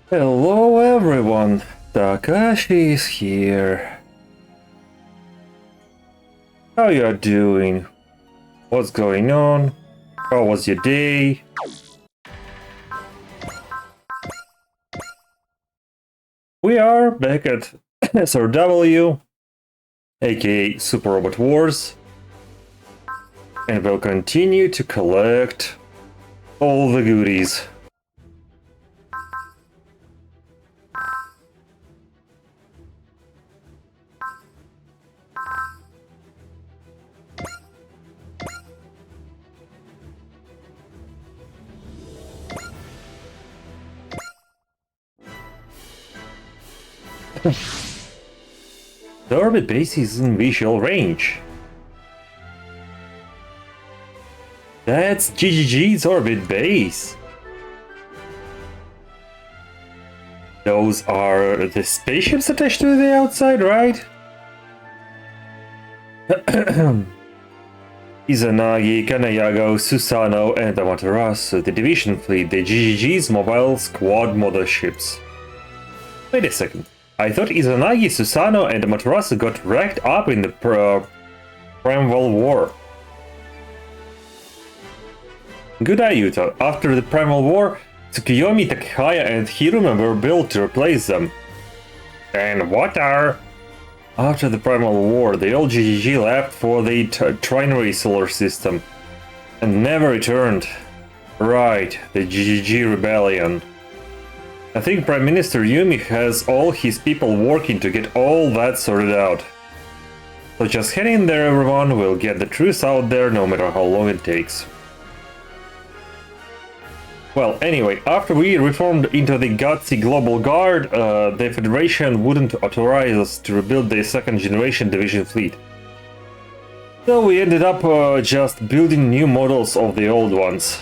Hello everyone, Takashi is here. How you doing? What's going on? How was your day? We are back at SRW, aka Super Robot Wars, and we'll continue to collect all the goodies. The orbit base is in visual range. That's GGG's orbit base. Those are the spaceships attached to the outside, right? Izanagi, Kanayago, Susano, and Amaterasu, the division fleet, the GGG's mobile squad motherships. Wait a second. I thought Izanagi, Susano, and Amaterasu got wrecked up in the Primeval War. Good eye, Yuta. After the Primeval War, Tsukuyomi, Takahaya, and Hiruma were built to replace them. And what are... After the Primeval War, the old GGG left for the Trinary Solar System and never returned. Right, the GGG Rebellion. I think Prime Minister Yumi has all his people working to get all that sorted out. So just hang in there, everyone, we'll get the truth out there no matter how long it takes. Well, anyway, after we reformed into the Gutsy Global Guard, the Federation wouldn't authorize us to rebuild the second generation division fleet. So we ended up just building new models of the old ones.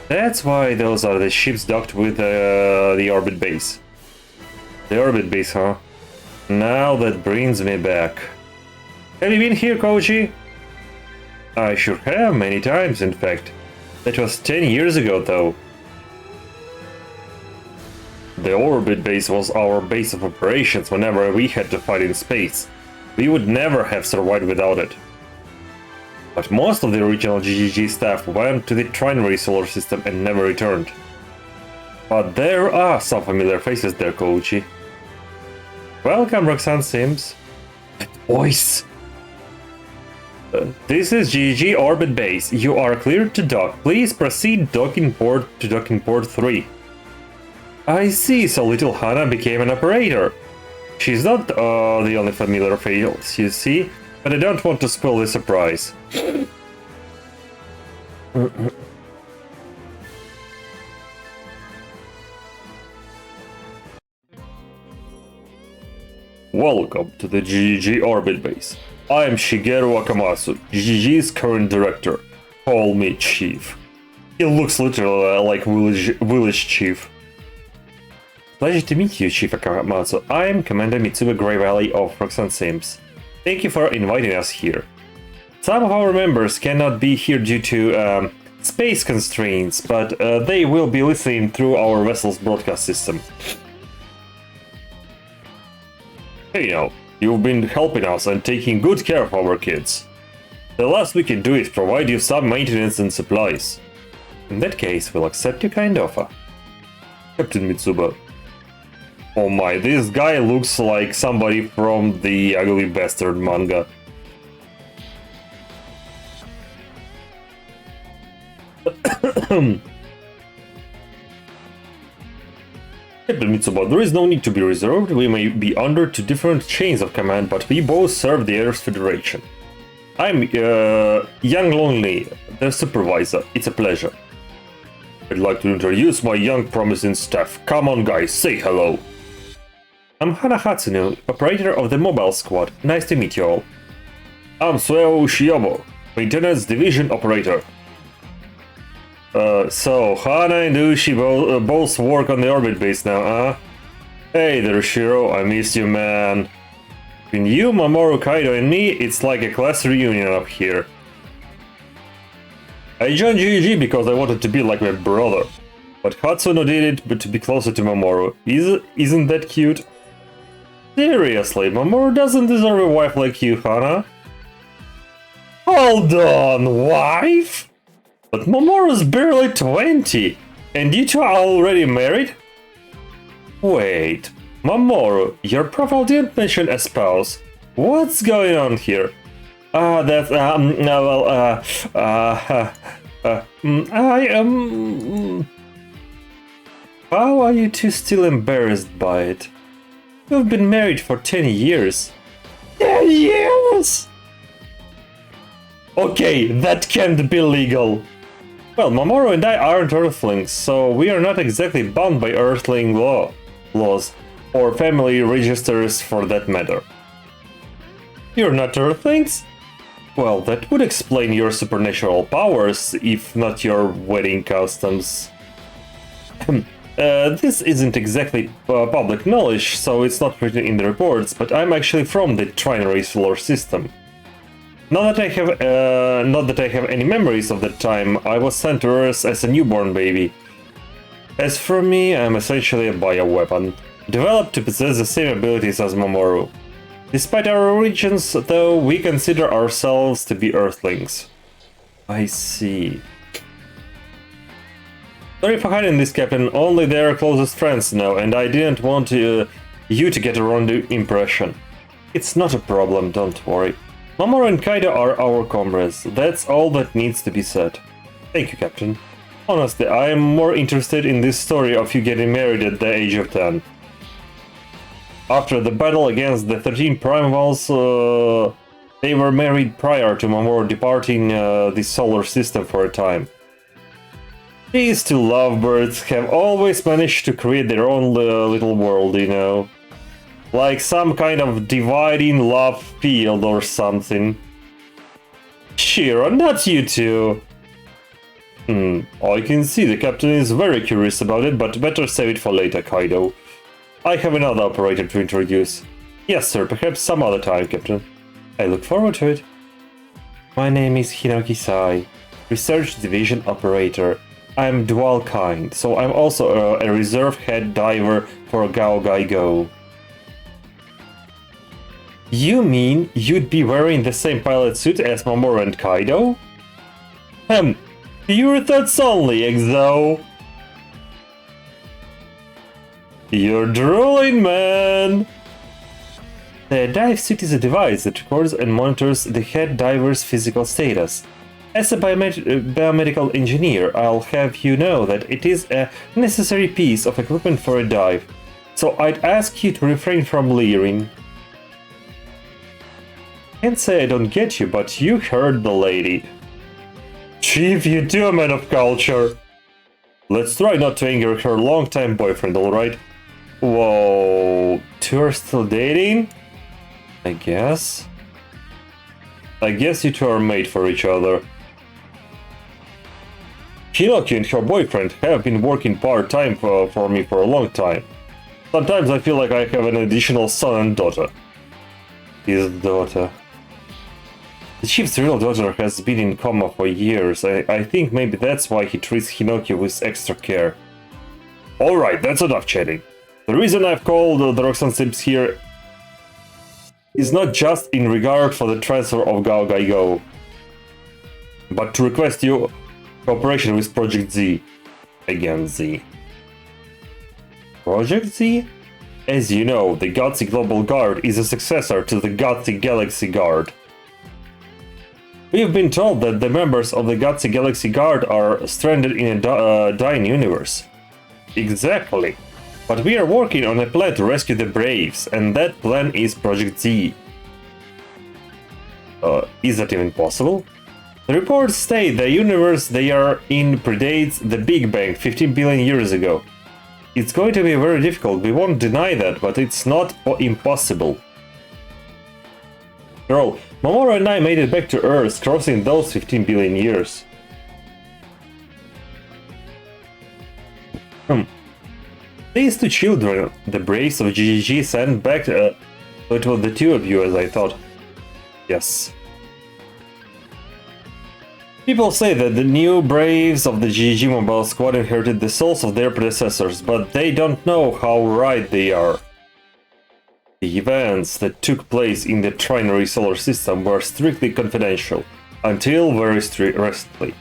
That's why those are the ships docked with the orbit base. The orbit base, huh? Now that brings me back. Have you been here, Koji? I sure have, many times, in fact. That was 10 years ago, though. The orbit base was our base of operations whenever we had to fight in space. We would never have survived without it. But most of the original GGG staff went to the Trinary Solar System and never returned. But there are some familiar faces there, Koichi. Welcome, Roxanne Sims. That voice! This is GGG Orbit Base. You are cleared to dock. Please proceed docking port to docking port 3. I see, so little Hana became an operator. She's not the only familiar face, you see. But I don't want to spoil the surprise. Welcome to the GGG Orbit Base. I am Shigeru Akamatsu, GGG's current director. Call me Chief. He looks literally like village chief. Pleasure to meet you, Chief Akamatsu. I am Commander Mitsuba Grey Valley of Roxanne Sims. Thank you for inviting us here. Some of our members cannot be here due to space constraints, but they will be listening through our vessel's broadcast system. Hey now, you've been helping us and taking good care of our kids. The last we can do is provide you some maintenance and supplies. In that case, we'll accept your kind offer. Captain Mitsuba. Oh my, this guy looks like somebody from the Ugly Bastard manga. Captain Mitsuba, there is no need to be reserved. We may be under two different chains of command, but we both serve the Earth Federation. I'm Young Lonely, the supervisor. It's a pleasure. I'd like to introduce my young promising staff. Come on guys, say hello. I'm Hana Hatsune, operator of the mobile squad. Nice to meet you all. I'm Sueo Ushiomo, maintenance division operator. So Hana and Ushi both work on the orbit base now, huh? Hey there, Shiro, I miss you, man. Between you, Mamoru Kaido, and me, it's like a class reunion up here. I joined GG because I wanted to be like my brother. But Hatsuno did it but to be closer to Mamoru. Isn't that cute? Seriously, Mamoru doesn't deserve a wife like you, Hana. Hold on, wife? But Mamoru's barely 20, and you two are already married? Wait, Mamoru, your profile didn't mention a spouse. What's going on here? That's, How are you two still embarrassed by it? You've been married for 10 years. 10 years?! Okay, that can't be legal. Well, Mamoru and I aren't Earthlings, so we are not exactly bound by Earthling laws, or family registers for that matter. You're not Earthlings? Well, that would explain your supernatural powers, if not your wedding customs. This isn't exactly public knowledge, so it's not written in the reports, but I'm actually from the Trinary solar system. Not that I have any memories of that time. I was sent to Earth as a newborn baby. As for me, I'm essentially a bioweapon, developed to possess the same abilities as Mamoru. Despite our origins, though, we consider ourselves to be Earthlings. I see. Sorry for hiding this, Captain. Only their closest friends know, and I didn't want you to get a wrong impression. It's not a problem, don't worry. Mamoru and Kaido are our comrades. That's all that needs to be said. Thank you, Captain. Honestly, I am more interested in this story of you getting married at the age of 10. After the battle against the 13 Primals, they were married prior to Mamoru departing the solar system for a time. These two lovebirds have always managed to create their own little world, you know. Like some kind of dividing love field or something. Shiro, not you two. I can see the captain is very curious about it, but better save it for later, Kaido. I have another operator to introduce. Yes, sir, perhaps some other time, Captain. I look forward to it. My name is Hinoki Sai, Research Division Operator. I'm dual kind, so I'm also a reserve head diver for Gaogai Go. You mean you'd be wearing the same pilot suit as Mamoru and Kaido? Your thoughts only, Exo. You're drooling, man! The dive suit is a device that records and monitors the head diver's physical status. As a biomedical engineer, I'll have you know that it is a necessary piece of equipment for a dive, so I'd ask you to refrain from leering. Can't say I don't get you, but you heard the lady. Chief, you do, a man of culture. Let's try not to anger her longtime boyfriend, alright? Whoa, two are still dating? I guess you two are made for each other. Hinoki and her boyfriend have been working part-time for me for a long time. Sometimes I feel like I have an additional son and daughter. His daughter. The chief's real daughter has been in coma for years. I think maybe that's why he treats Hinoki with extra care. Alright, that's enough chatting. The reason I've called the Roxanne Sips here is not just in regard for the transfer of Gaogai Go, but to request you cooperation with Project Z. Again, Z. Project Z? As you know, the Gutsy Global Guard is a successor to the Gutsy Galaxy Guard. We've been told that the members of the Gutsy Galaxy Guard are stranded in a dying universe. Exactly. But we are working on a plan to rescue the Braves, and that plan is Project Z. Is that even possible? The reports state the universe they are in predates the Big Bang 15 billion years ago. It's going to be very difficult, we won't deny that, but it's not impossible. Girl, Mamoru and I made it back to Earth, crossing those 15 billion years. These two children, the Braves of GGG, sent back, so it was the two of you as I thought. Yes. People say that the new Braves of the GG Mobile Squad inherited the souls of their predecessors, but they don't know how right they are. The events that took place in the Trinary solar system were strictly confidential, until very recently.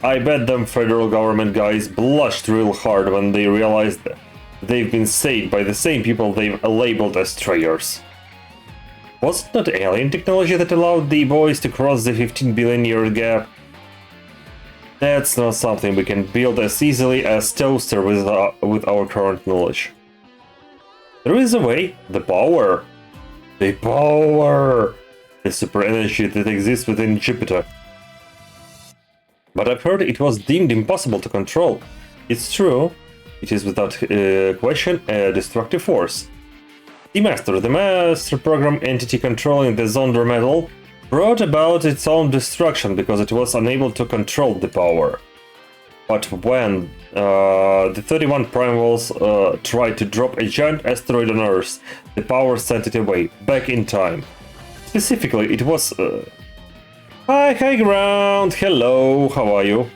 I bet them federal government guys blushed real hard when they realized that they've been saved by the same people they've labeled as traitors. Was it not alien technology that allowed the boys to cross the 15 billion year gap? That's not something we can build as easily as Toaster with our current knowledge. There is a way, the power, the super energy that exists within Jupiter. But I've heard it was deemed impossible to control. It's true, it is without question a destructive force. The master program entity controlling the Zonder metal, brought about its own destruction because it was unable to control the power. But when the 31 Primals tried to drop a giant asteroid on Earth, the power sent it away, back in time. Specifically, it was... Hi, high ground! Hello, how are you?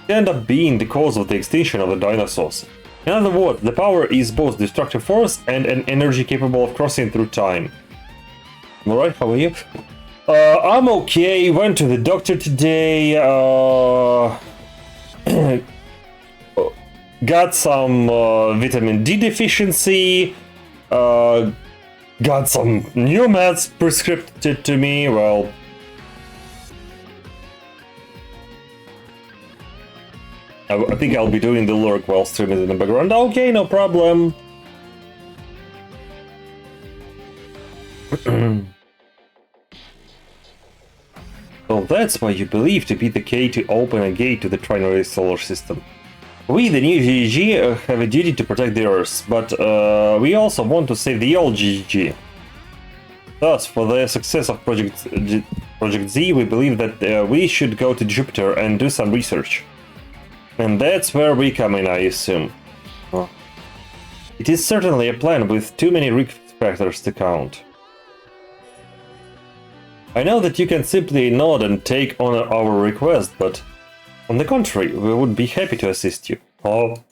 It ended up being the cause of the extinction of the dinosaurs. In other words, the power is both destructive force and an energy capable of crossing through time. Alright, how are you? I'm okay, went to the doctor today, got some vitamin D deficiency, got some new meds prescribed to me, well... I think I'll be doing the lurk while streaming in the background. Okay, no problem. So that's why you believe to be the key to open a gate to the Trinary solar system. We, the new GG, have a duty to protect the Earth, but we also want to save the old GG. Thus, for the success of Project Z, we believe that we should go to Jupiter and do some research. And that's where we come in, I assume. Huh. It is certainly a plan with too many risk factors to count. I know that you can simply nod and take on our request, but on the contrary, we would be happy to assist you. Oh.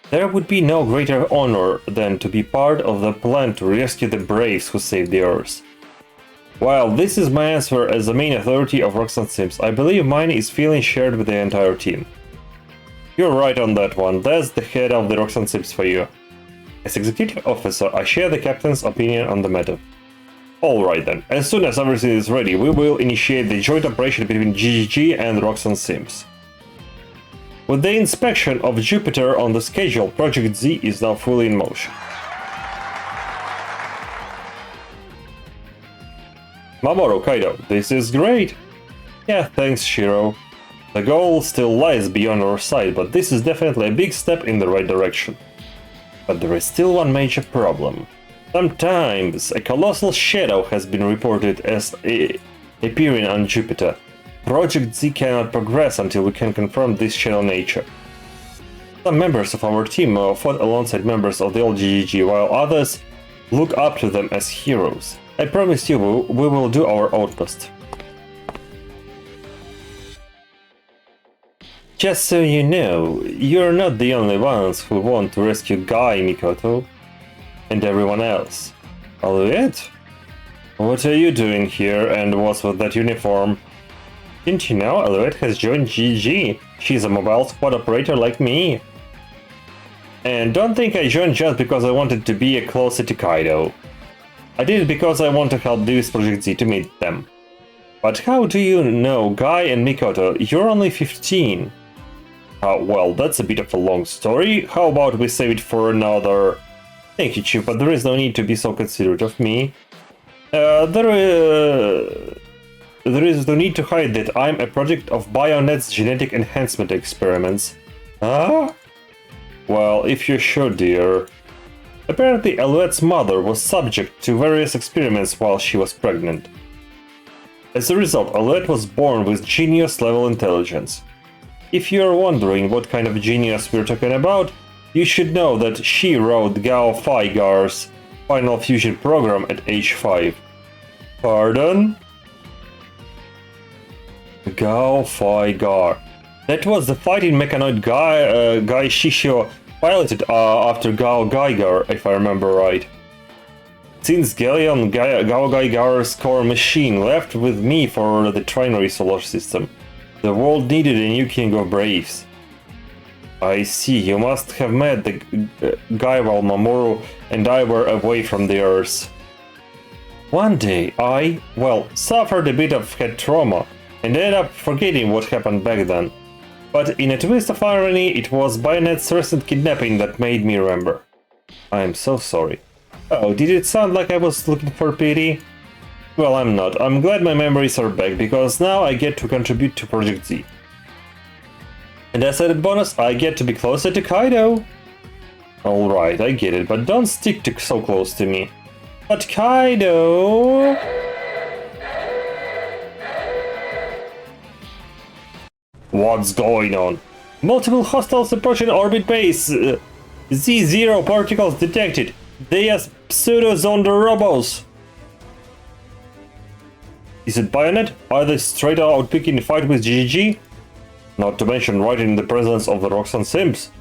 There would be no greater honor than to be part of the plan to rescue the Braves who saved the Earth. While this is my answer as the main authority of Roxanne Sims, I believe mine is feeling shared with the entire team. You're right on that one, that's the head of the Roxanne Sims for you. As executive officer, I share the captain's opinion on the matter. Alright then, as soon as everything is ready, we will initiate the joint operation between GGG and Roxanne Sims. With the inspection of Jupiter on the schedule, Project Z is now fully in motion. Mamoru Kaido, this is great! Yeah, thanks Shiro. The goal still lies beyond our sight, but this is definitely a big step in the right direction. But there is still one major problem. Sometimes a colossal shadow has been reported as appearing on Jupiter. Project Z cannot progress until we can confirm this shadow nature. Some members of our team fought alongside members of the old GGG, while others look up to them as heroes. I promise you we will do our utmost. Just so you know, you're not the only ones who want to rescue Guy, Mikoto, and everyone else. Alouette? What are you doing here and what's with that uniform? Didn't you know Alouette has joined GG? She's a mobile squad operator like me. And don't think I joined just because I wanted to be closer to Kaido. I did it because I want to help this Project Z to meet them. But how do you know Guy and Mikoto? You're only 15. Well, that's a bit of a long story. How about we save it for another... Thank you, Chief, but there is no need to be so considerate of me. There is no need to hide that I'm a project of Bionet's genetic enhancement experiments. Huh? Well, if you're sure, dear. Apparently, Alouette's mother was subject to various experiments while she was pregnant. As a result, Alouette was born with genius-level intelligence. If you're wondering what kind of genius we're talking about, you should know that she wrote Gao Feigar's Final Fusion program at age 5. Pardon? Gao Fai Gar. That was the fighting mechanoid guy Shishio piloted after Gao Gaigar, if I remember right. Since Galleon Gao Gaigar's core machine left with me for the Trinary solar system, the world needed a new king of braves. I see, you must have met the guy while Mamoru and I were away from the Earth. One day I, suffered a bit of head trauma and ended up forgetting what happened back then. But in a twist of irony, it was Bayonet's recent kidnapping that made me remember. I am so sorry. Oh, did it sound like I was looking for pity? Well, I'm not. I'm glad my memories are back, because now I get to contribute to Project Z. And as added bonus, I get to be closer to Kaido. Alright, I get it, but don't stick so close to me. But Kaido... What's going on? Multiple hostiles approaching orbit base. Z0 particles detected. They are pseudo-zoned robots. Is it Bayonet? Are they straight out picking a fight with GGG? Not to mention right in the presence of the Roxanne Sims.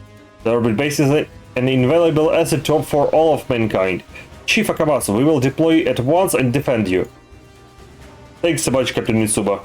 The orbit base is an invaluable asset for all of mankind. Chief Akamatsu, we will deploy at once and defend you. Thanks so much, Captain Mitsuba.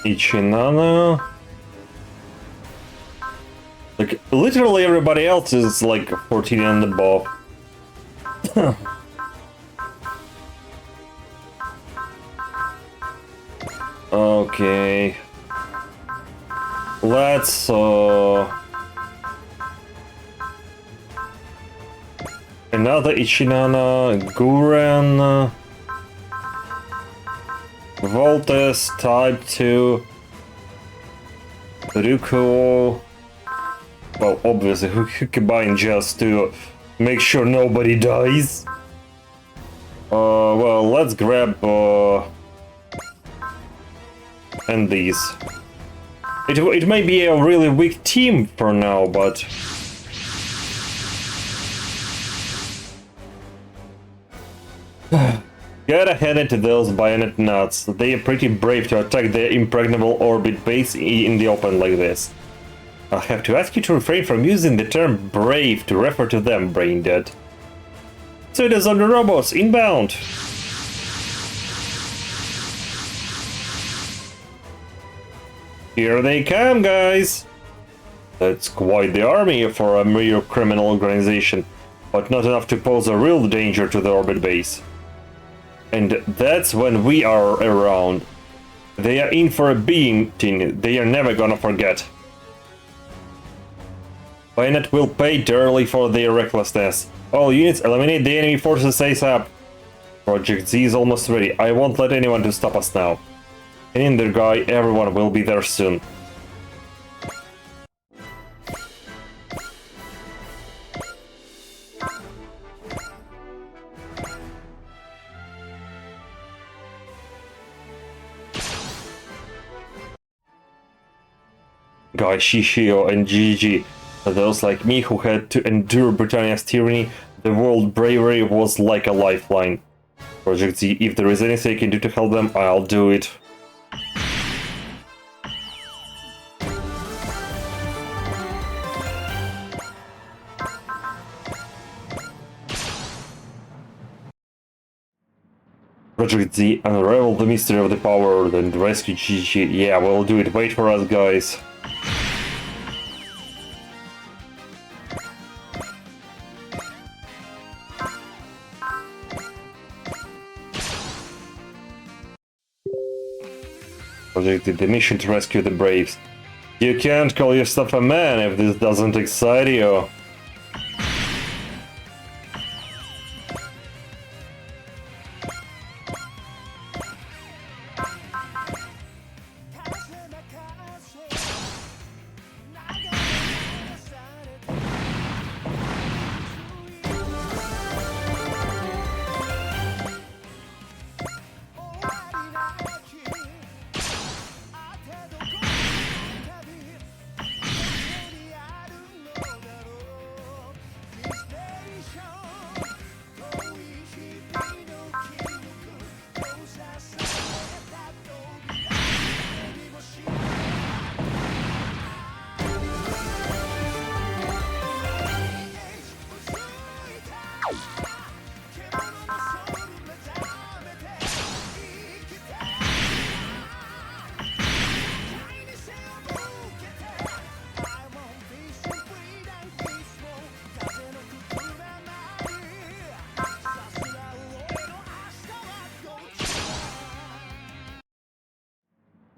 Ichinana. Like, literally everybody else is like 14 and above. Okay. Let's another Ichinana, Guren, Voltes, Type 2, Ruko. Well, obviously, Hukibine just to make sure nobody dies. Well, let's grab and these. It may be a really weak team for now, but gotta head into those Bayonet nuts. They are pretty brave to attack the impregnable orbit base in the open like this. I'll have to ask you to refrain from using the term brave to refer to them, brain dead. So it is on the robots, inbound! Here they come, guys! That's quite the army for a mere criminal organization, but not enough to pose a real danger to the orbit base. And that's when we are around. They are in for a beating they are never gonna forget. Bayonet will pay dearly for their recklessness. All units eliminate the enemy forces ASAP. Project Z is almost ready. I won't let anyone to stop us now. And in there, guy, everyone will be there soon. Guy, Shishio, and Gigi. For those like me who had to endure Britannia's tyranny, the world bravery was like a lifeline. Project Z, if there is anything I can do to help them, I'll do it. Project Z, unravel the mystery of the power, then rescue Gigi. Yeah, we'll do it. Wait for us, guys. Project the mission to rescue the Braves. You can't call yourself a man if this doesn't excite you.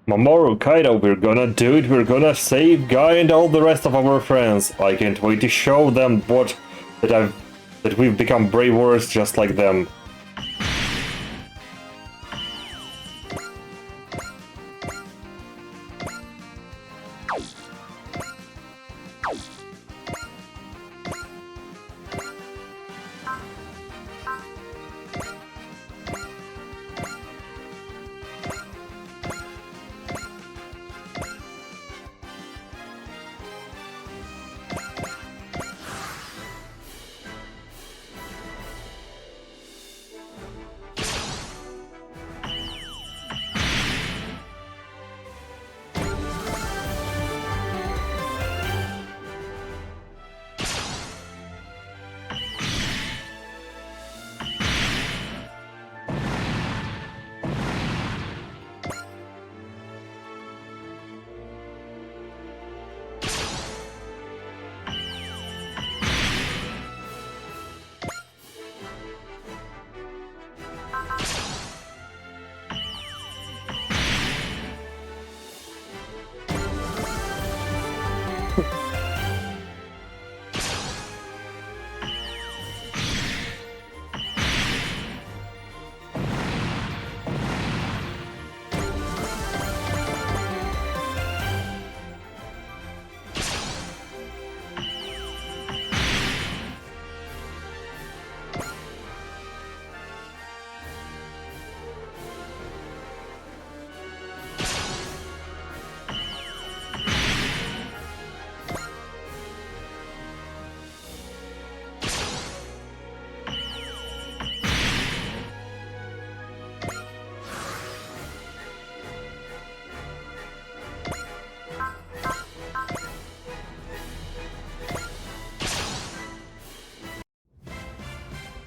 Mamoru, Kaido, we're gonna do it, we're gonna save Guy and all the rest of our friends. I can't wait to show them that we've become brave warriors just like them.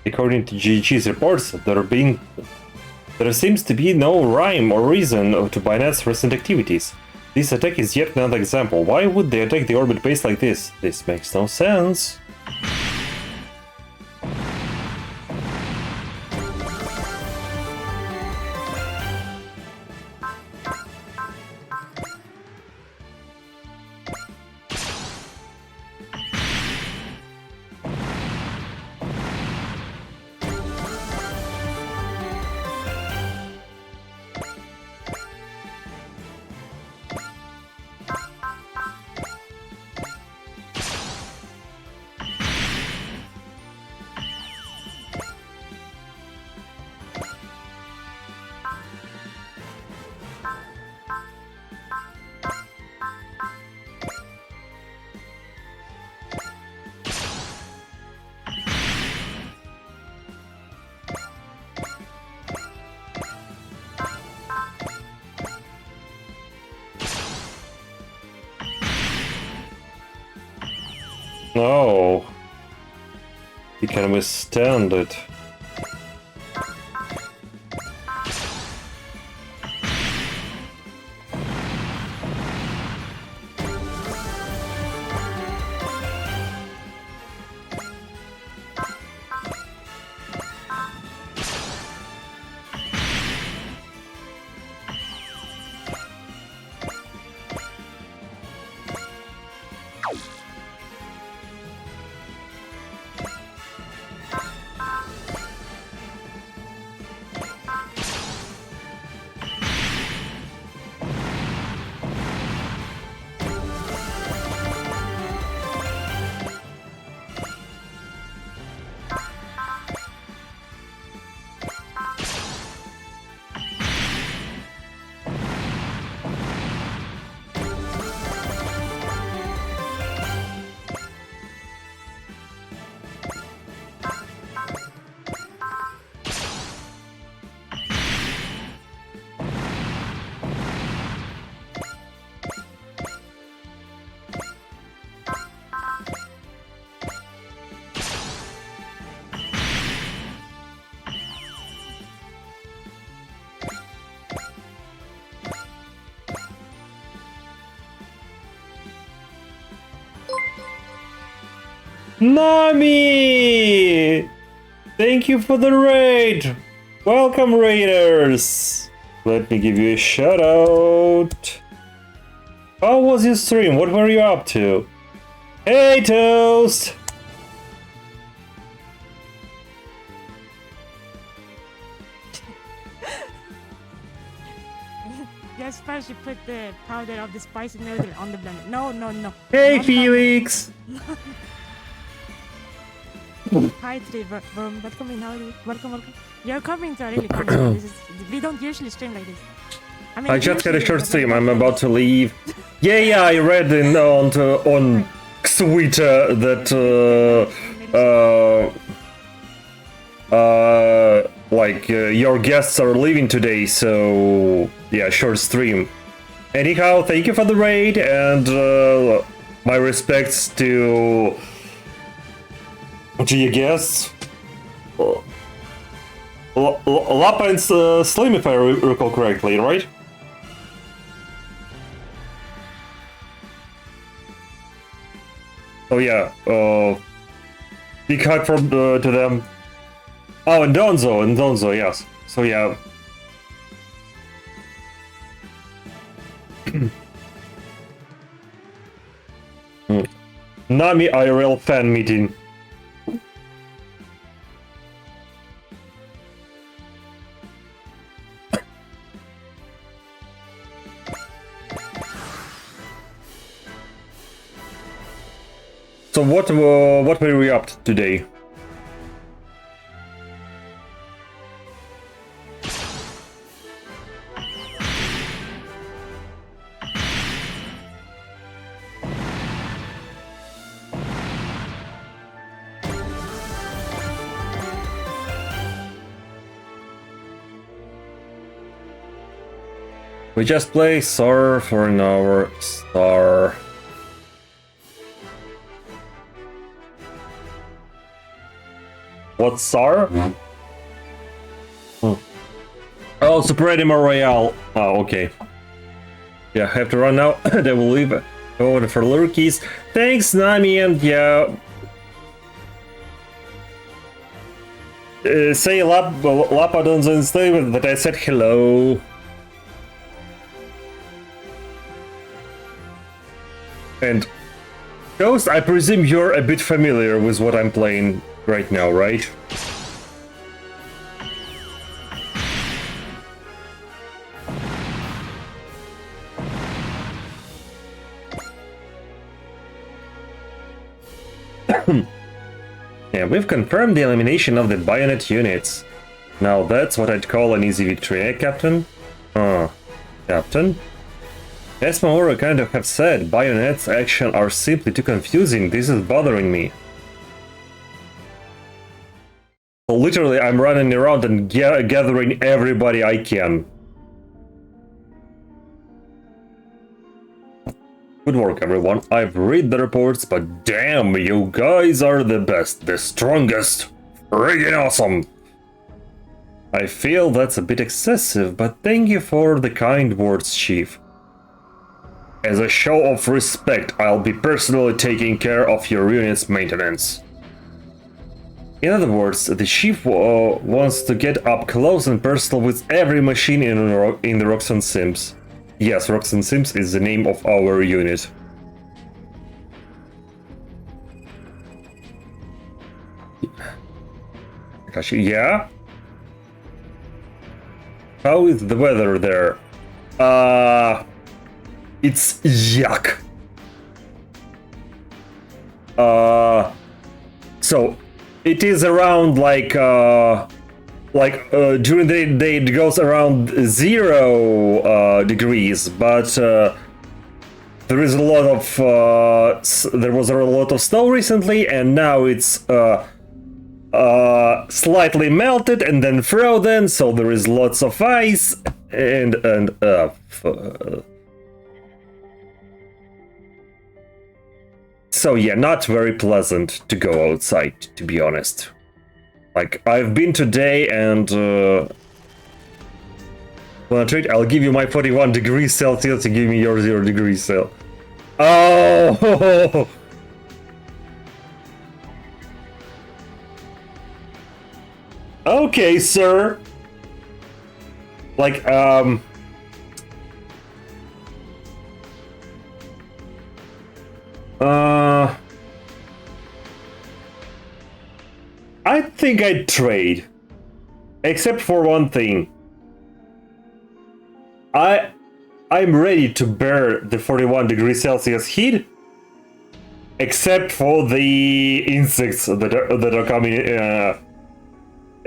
According to GG's reports, there seems to be no rhyme or reason to Bynet's recent activities. This attack is yet another example. Why would they attack the orbit base like this? This makes no sense. No. He can withstand it. Nami! Thank you for the raid! Welcome, raiders! Let me give you a shout out. How was your stream? What were you up to? Hey, Toast! Yes, first you put the powder of the spicy noodle on the blender. No, no, no. Hey, Not Felix! Hi, Tree. Welcome in. How are you? Welcome. You're coming to a really cool. We don't usually stream like this. mean, I just had a usually, short but stream, not I'm like about this. to leave. Yeah, I read on Twitter that your guests are leaving today, so yeah, short stream. Anyhow, thank you for the raid, and my respects to your guests. Lapa and Slim, if I recall correctly, right? Oh yeah, big hug from to them. Oh, and Donzo, yes. So yeah. Nami IRL fan meeting. So what were we up to today? We just play SAR for an hour. SAR. What's SAR? Oh, Super Anima Royale. Oh, okay. Yeah, I have to run now. They will leave. Over for lurkies. Thanks, Nami, and yeah. Say Lapa don't stay with that I said hello. And Ghost, I presume you're a bit familiar with what I'm playing right now, right? Yeah, we've confirmed the elimination of the bayonet units. Now that's what I'd call an easy victory, eh, Captain? Captain? As Maora kind of have said, bayonets action are simply too confusing. This is bothering me. So literally, I'm running around and gathering everybody I can. Good work, everyone. I've read the reports, but damn, you guys are the best, the strongest. Friggin' awesome. I feel that's a bit excessive, but thank you for the kind words, Chief. As a show of respect, I'll be personally taking care of your unit's maintenance. In other words, the chief wants to get up close and personal with every machine in the Roxanne Sims. Yes, Roxanne Sims is the name of our unit. Yeah? How is the weather there? It's yuck. So it is around during the day it goes around 0 degrees, but there is a lot of there was a lot of snow recently, and now it's slightly melted and then frozen, so there is lots of ice and so yeah, not very pleasant to go outside, to be honest. Like, I've been today and wanna trade? I'll give you my 41 degrees Celsius and give me your 0 degrees Celsius. Oh! Okay, sir. Like, I think I'd trade. Except for one thing. I'm ready to bear the 41 degrees Celsius heat, except for the insects that are coming. A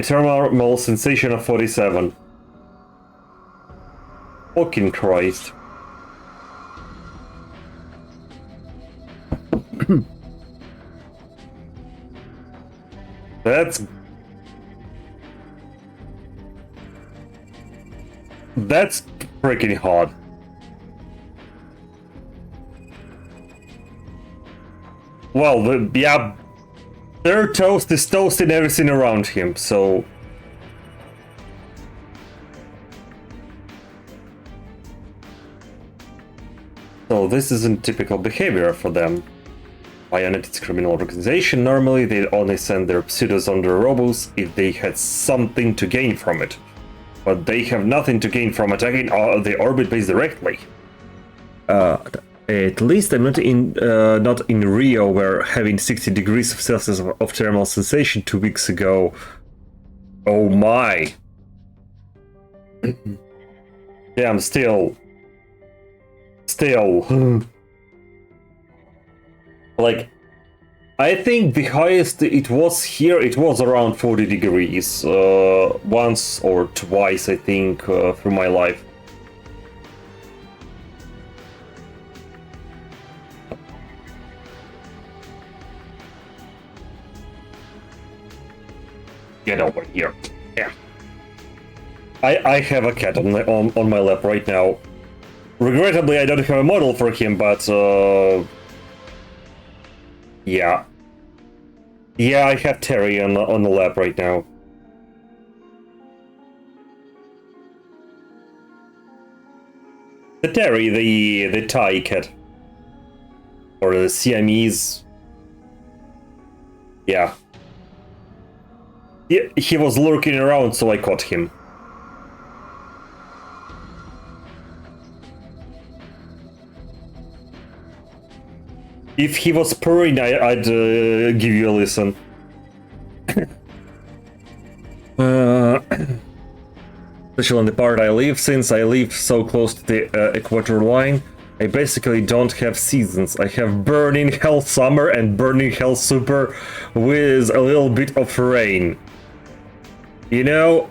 thermal sensation of 47. Fucking Christ. That's freaking hot. Well, yeah, their toast is toasting everything around him, so... So this isn't typical behavior for them. Bayonet's criminal organization, normally they only send their pseudos on their robos if they had something to gain from it. But they have nothing to gain from attacking the orbit base directly. At least I'm not in Rio, where having 60 degrees Celsius of thermal sensation 2 weeks ago. Oh my. Yeah, I'm still. Like, I think the highest it was here, it was around 40 degrees. Once or twice, I think, through my life. Get over here. Yeah. I have a cat on my lap right now. Regrettably, I don't have a model for him, but yeah. Yeah, I have Terry on the lap right now. The Terry, the Thai cat. Or the Siamese. Yeah. He was lurking around, so I caught him. If he was purring, I'd give you a listen. Especially on the part I live, since I live so close to the equator line, I basically don't have seasons. I have burning hell summer and burning hell super with a little bit of rain. You know,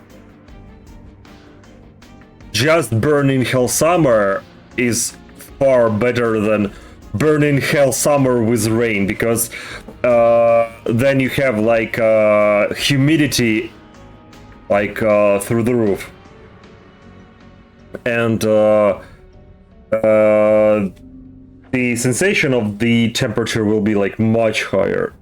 just burning hell summer is far better than burning hell summer with rain, because then you have like humidity like through the roof, and the sensation of the temperature will be like much higher.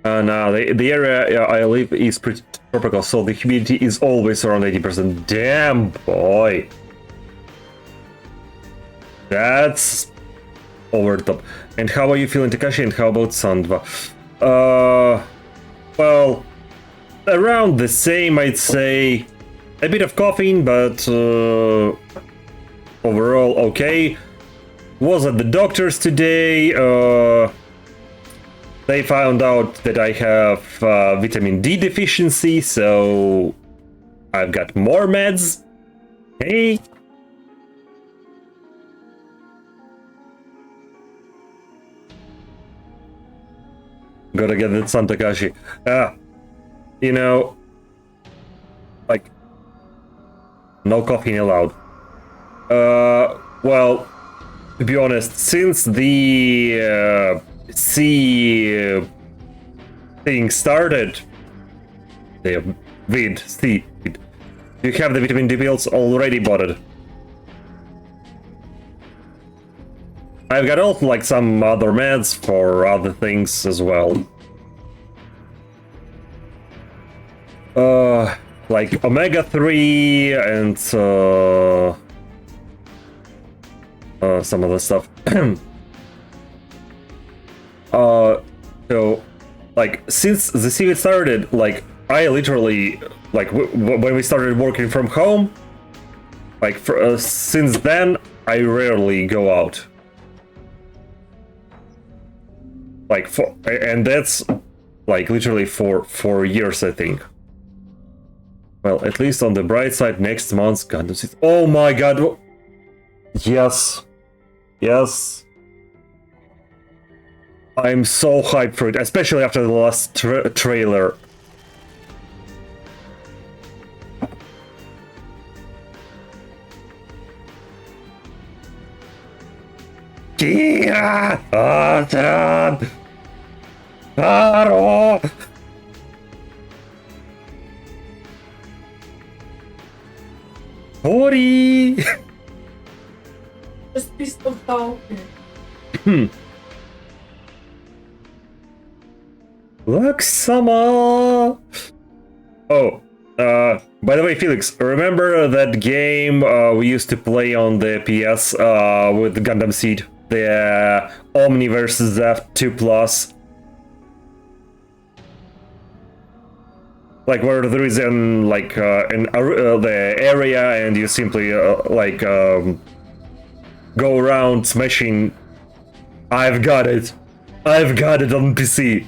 No, the area I live is pretty tropical, so the humidity is always around 80%. Damn, boy. That's over the top. And how are you feeling, Takashi, and how about Sandva? Well, around the same, I'd say. A bit of coughing, but overall okay. Was at the doctor's today. They found out that I have vitamin D deficiency, so I've got more meds. Hey. Gotta get that San Takashi. You know, like, no coughing allowed. Well, to be honest, since the sea thing started, the vid sea, you have the vitamin D pills already bought. I've got also like some other meds for other things as well. Like omega-3 and some other stuff. So, like, since the series started, like, I literally, like, when we started working from home, like, since then, I rarely go out. Like, and that's, like, literally for 4 years, I think. Well, at least on the bright side, next month's Gundam Seed. Oh my god! Yes. Yes. I'm so hyped for it, especially after the last trailer. Kia! Atran! Aro! Hori! Just be still talking. Look, Sama! Oh, by the way, Felix, remember that game we used to play on the PS with Gundam Seed? The Omni versus F2 Plus? Like where there is the area and you simply go around smashing. I've got it. I've got it on PC.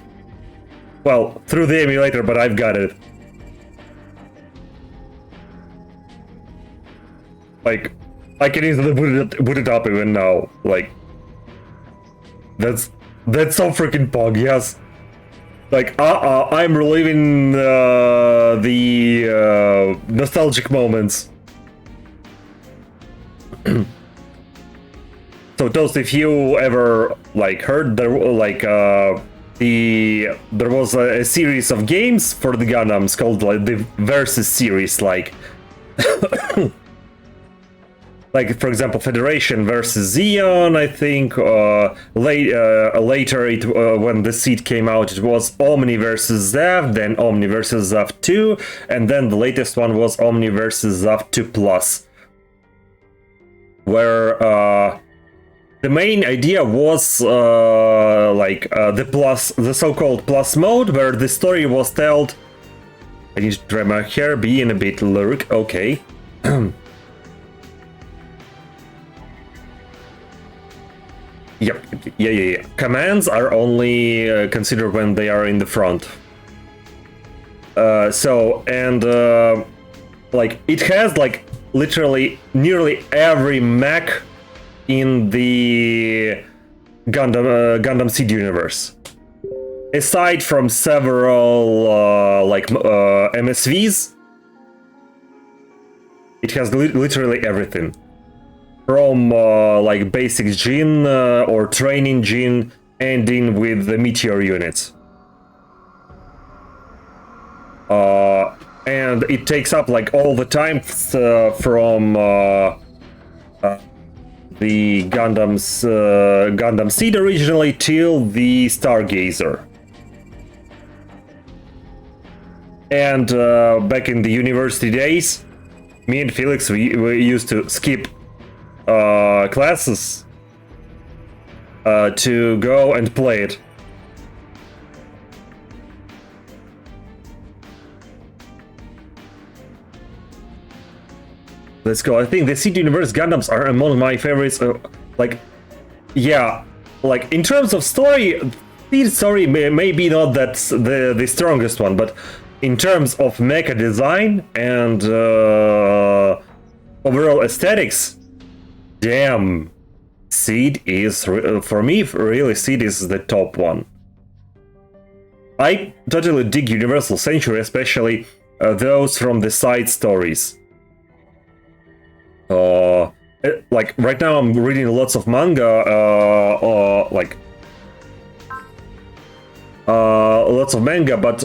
Well, through the emulator, but I've got it. Like, I can easily boot it up even now. Like, that's so freaking pog. Yes. Like, I'm reliving the nostalgic moments. So, Toast, if you ever heard there there was a series of games for the Gundams called the Versus series, like for example Federation versus Zeon, I think. Later, when the Seed came out, it was Omni versus Zev, then Omni versus Zev 2, and then the latest one was Omni versus Zev 2 Plus, where the main idea was the so-called plus mode, where the story was told. I need to try my hair, being a bit lyric. Okay. Yep. Yeah. Commands are only considered when they are in the front. It has literally nearly every mech in the Gundam Seed universe, aside from several MSVs. It has literally everything, from basic Jin or training Jin, ending with the meteor units. And it takes up all the time from the Gundam Seed originally till the Stargazer. And back in the university days, me and Felix, we used to skip classes to go and play it. Let's go. I think the Seed Universe Gundams are among my favorites. In terms of story, Seed story may be not that the strongest one, but in terms of mecha design and overall aesthetics, damn, Seed is for me. Really, Seed is the top one. I totally dig Universal Century, especially those from the side stories. Right now I'm reading lots of manga, but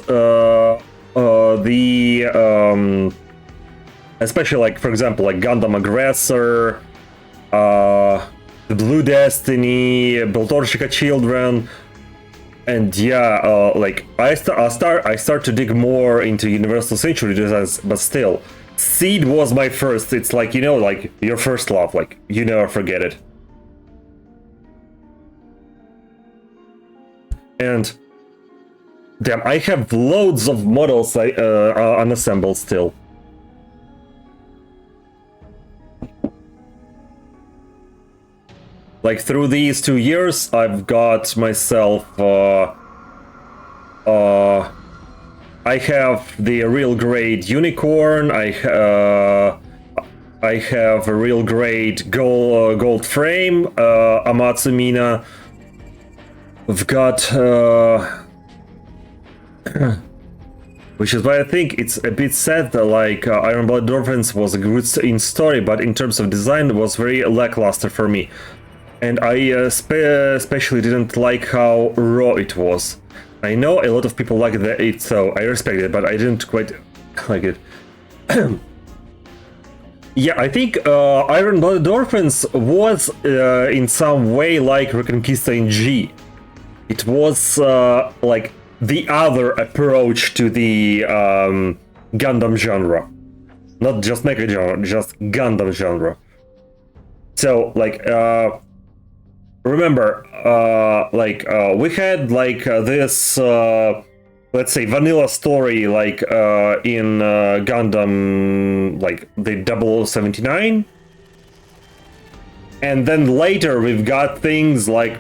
especially for example Gundam Aggressor, the Blue Destiny, Beltorshika Children, and I start to dig more into Universal Century designs, but still. Seed was my first. It's your first love. You never forget it. And damn, I have loads of models unassembled still. Like through these 2 years, I've got myself. I have the real grade unicorn. I have a real grade gold frame. Amatsu Mina. I've got. Which is why I think it's a bit sad that like Iron Blood Orphans was a good in story, but in terms of design, it was very lackluster for me. And I especially didn't like how raw it was. I know a lot of people like it, so I respect it, but I didn't quite like it. Yeah, I think Iron Blood Orphans was in some way like Reconquista in G. It was like the other approach to the Gundam genre. Not just mecha genre, just Gundam genre. So, like, remember, we had, like, this, let's say, vanilla story, like, in Gundam, like, the 0079. And then later we've got things like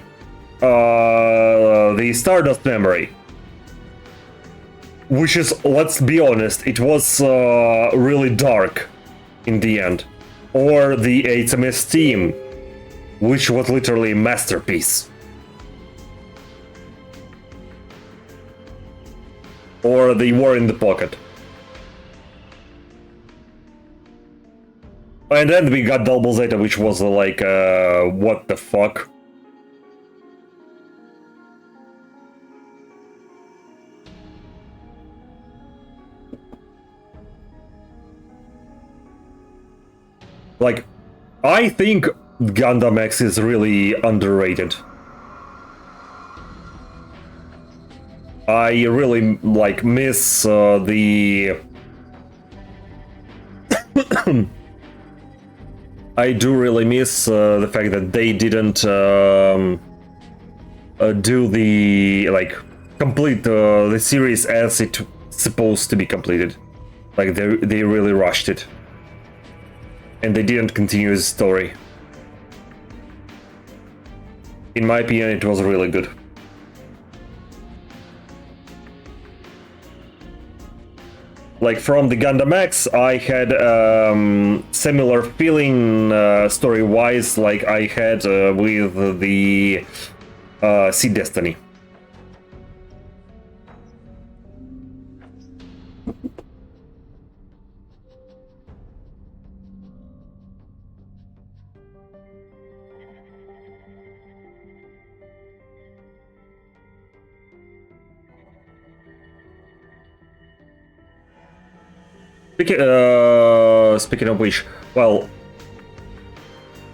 the Stardust Memory. Which is, let's be honest, it was really dark in the end. Or the HMS Team, which was literally a masterpiece. Or the War in the Pocket. And then we got Double Zeta, which was like, what the fuck? Like, I think Gundam X is really underrated. I really, like, miss the... I do really miss the fact that they didn't do the, like, complete the series as it's supposed to be completed. Like, they really rushed it. And they didn't continue the story. In my opinion, it was really good. Like, from the Gundam X, I had similar feeling story-wise like I had with the Sea Destiny. Speaking of which, well,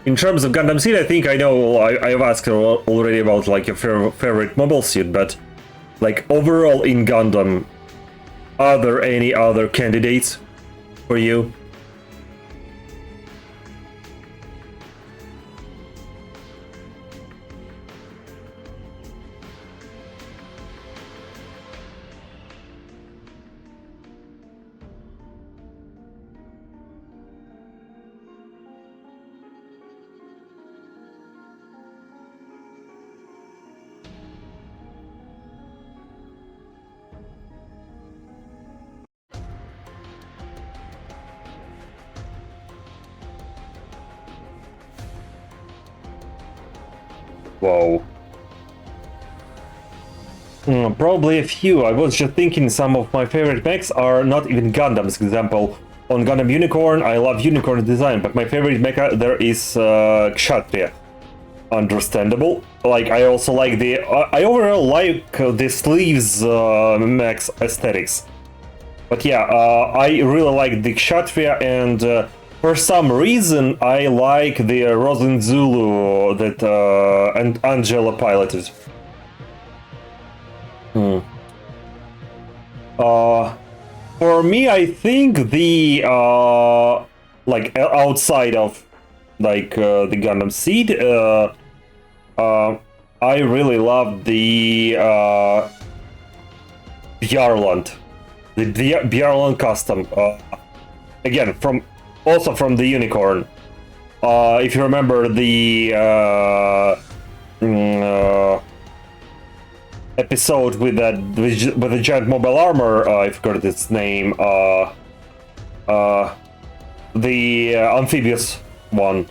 in terms of Gundam Seed, I think I know I've asked already about like your favorite mobile suit, but like overall in Gundam, are there any other candidates for you? Whoa. Probably a few. I was just thinking some of my favorite mechs are not even Gundams. For example, on Gundam Unicorn, I love Unicorn design, but my favorite mecha there is Kshatriya. Understandable. Like, I also like the... I overall like the sleeves mechs aesthetics. But yeah, I really like the Kshatriya, and for some reason I like the Rosalind Zulu that and Angela piloted. For me, I think the like outside of like the Gundam Seed, I really love the Bjarland. The Bjarland custom. Again, also from the Unicorn. If you remember the episode with the giant mobile armor, I forgot its name. The amphibious one.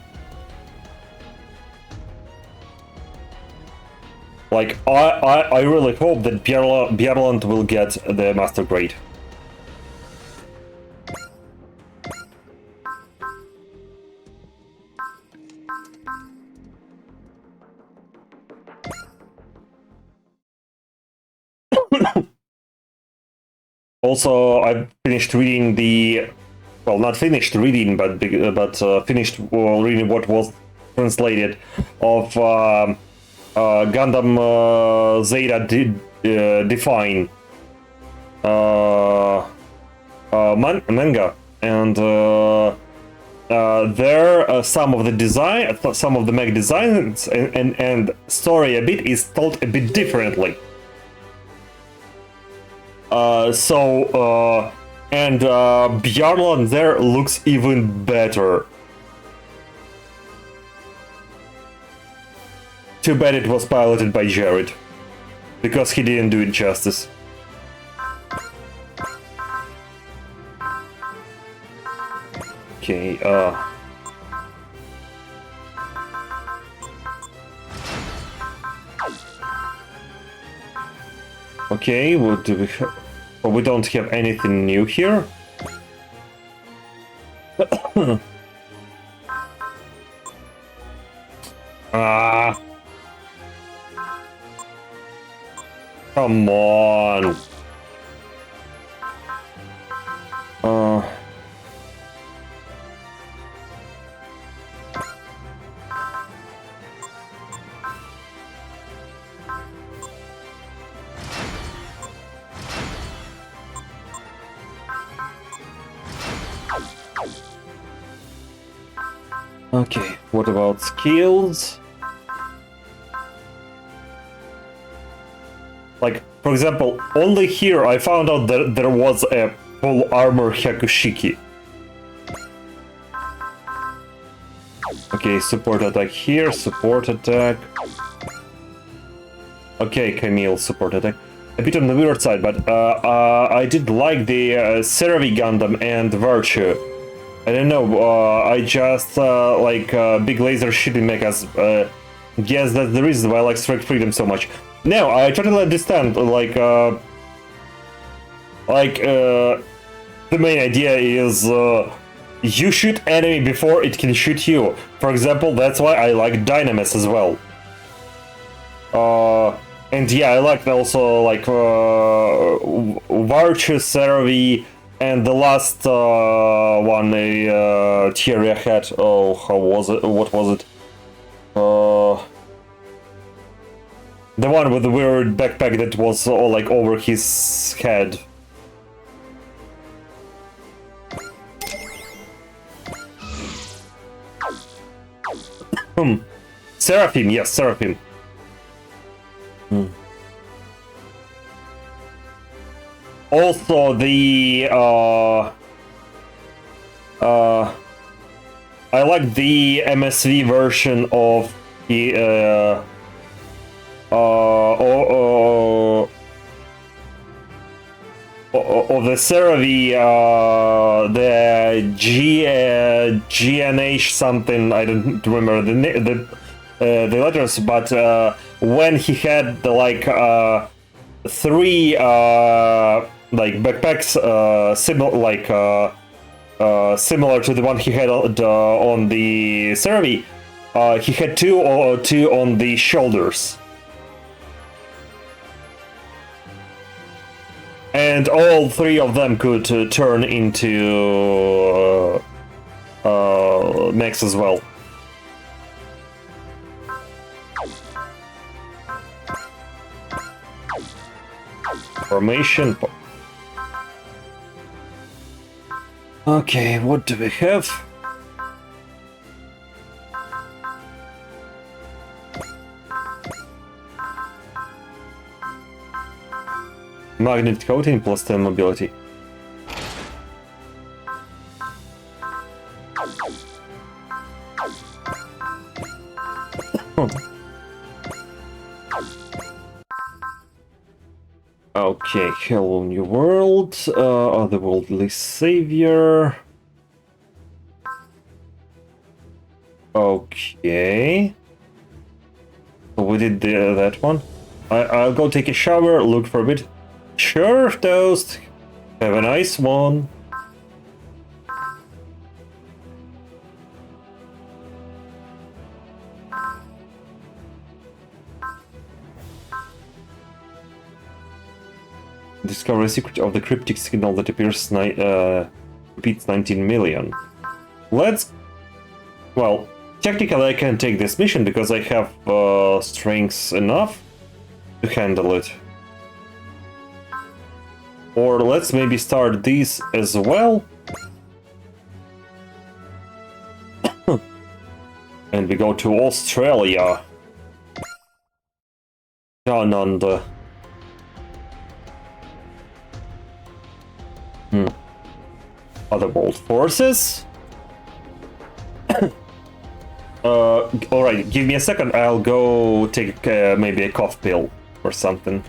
Like, I really hope that Bjarland will get the Master Grade. Also, I finished reading the... Well, not finished reading, but finished reading what was translated of Gundam Zeta Define manga, and there some of the mech designs and story a bit is told a bit differently. And Bjarland there looks even better. Too bad it was piloted by Jared, because he didn't do it justice. Okay, okay, what do we have? Oh, we don't have anything new here. Ah. Come on. Okay, what about skills? Like, for example, only here I found out that there was a full armor Hakushiki. Okay, support attack here, support attack. Okay, Camille, support attack. A bit on the weird side, but I did like the SRW Gundam and Virtue. I don't know, I just like big laser shooting mechas. Guess that's the reason why I like Strike Freedom so much. No, I totally understand, the main idea is you shoot enemy before it can shoot you. For example, that's why I like Dynamis as well. And yeah, I liked also like Virtue, SRW, and the last one Thierry had. Oh, how was it? What was it? The one with the weird backpack that was all like over his head. Seraphim, yes, Seraphim. Also, the I like the MSV version of the of the SRW, the GNH something. I don't remember the letters, but when he had the like three like backpacks similar to the one he had on the SRW, he had two on the shoulders. And all three of them could turn into mechs as well. Formation. Okay, what do we have? Magnet coating plus 10 mobility. Okay, hello new world, otherworldly savior. Okay. So we did that one. I'll go take a shower, look for a bit. Sure, Toast. Have a nice one. Discover a secret of the cryptic signal that appears repeats 19 million. Let's... Well, technically I can take this mission because I have strengths enough to handle it. Or let's maybe start these as well. And we go to Australia. Down under. Otherworld forces. Alright, give me a second, I'll go take maybe a cough pill or something.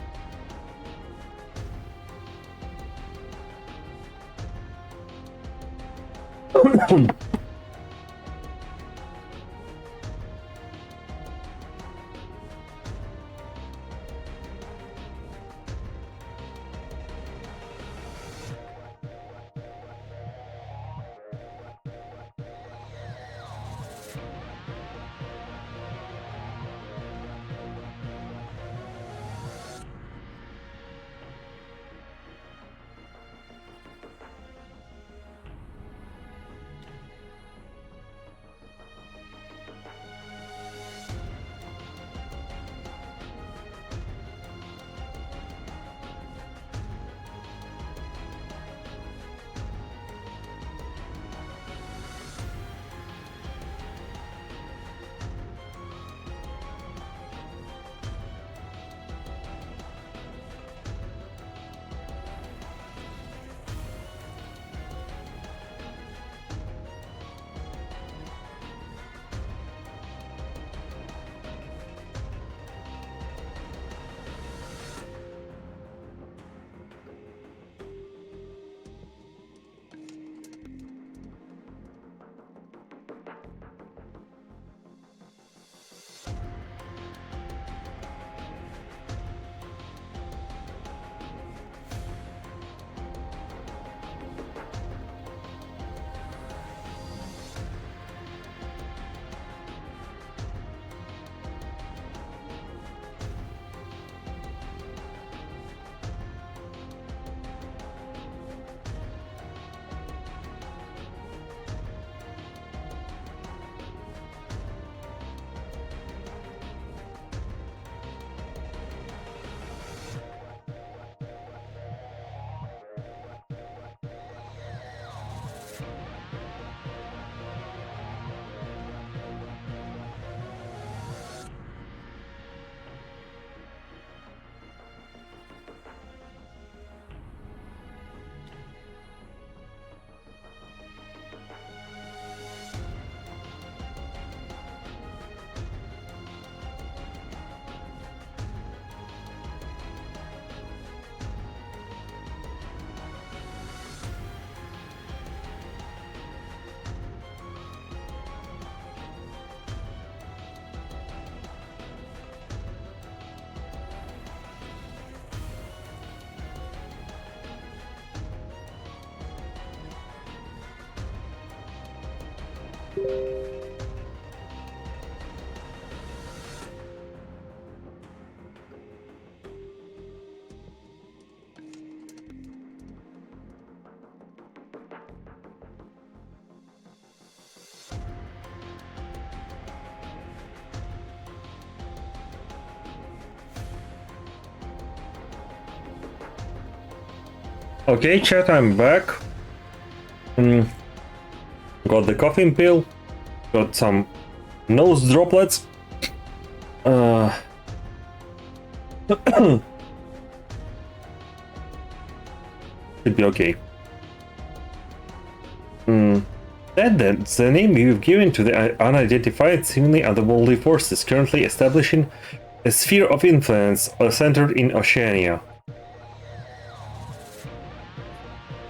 Okay, chat, I'm back. Got the coughing pill. Got some nose droplets. Should be okay. That's the name we've given to the unidentified, seemingly otherworldly forces currently establishing a sphere of influence centered in Oceania.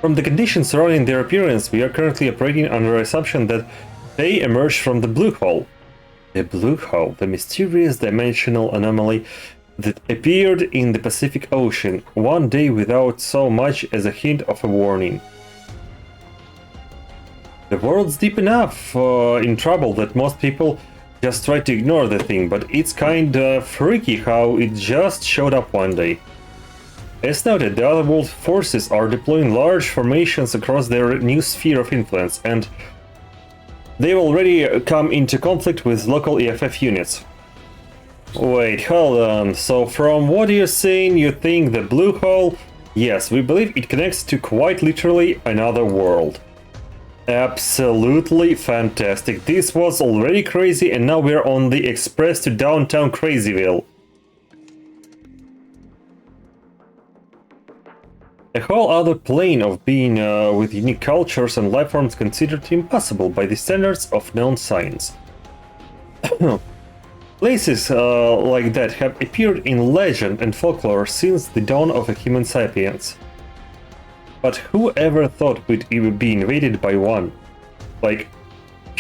From the conditions surrounding their appearance, we are currently operating under the assumption that they emerged from the Blue Hole. The Blue Hole, the mysterious dimensional anomaly that appeared in the Pacific Ocean one day without so much as a hint of a warning. The world's deep enough in trouble that most people just try to ignore the thing, but it's kinda freaky how it just showed up one day. As noted, the otherworld forces are deploying large formations across their new sphere of influence, and they've already come into conflict with local EFF units. Wait, hold on. So from what you're saying, you think the Blue Hole? Yes, we believe it connects to quite literally another world. Absolutely fantastic. This was already crazy and now we're on the express to downtown Crazyville. A whole other plane of being with unique cultures and lifeforms considered impossible by the standards of known science. Places like that have appeared in legend and folklore since the dawn of a human sapiens. But who ever thought we'd even be invaded by one? Like,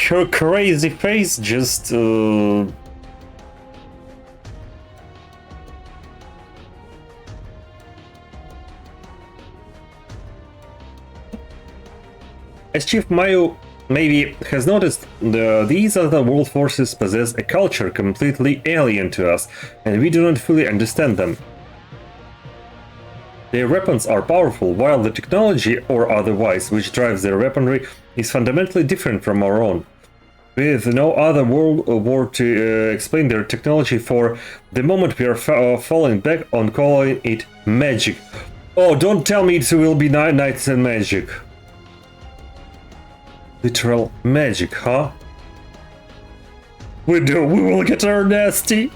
her crazy face just... As Chief Mayu maybe has noticed, these other world forces possess a culture completely alien to us, and we do not fully understand them. Their weapons are powerful, while the technology, or otherwise, which drives their weaponry, is fundamentally different from our own. With no other world war to explain their technology for the moment, we are falling back on calling it magic. Oh, don't tell me it will be knights and magic. Literal magic, huh? We will get her nasty!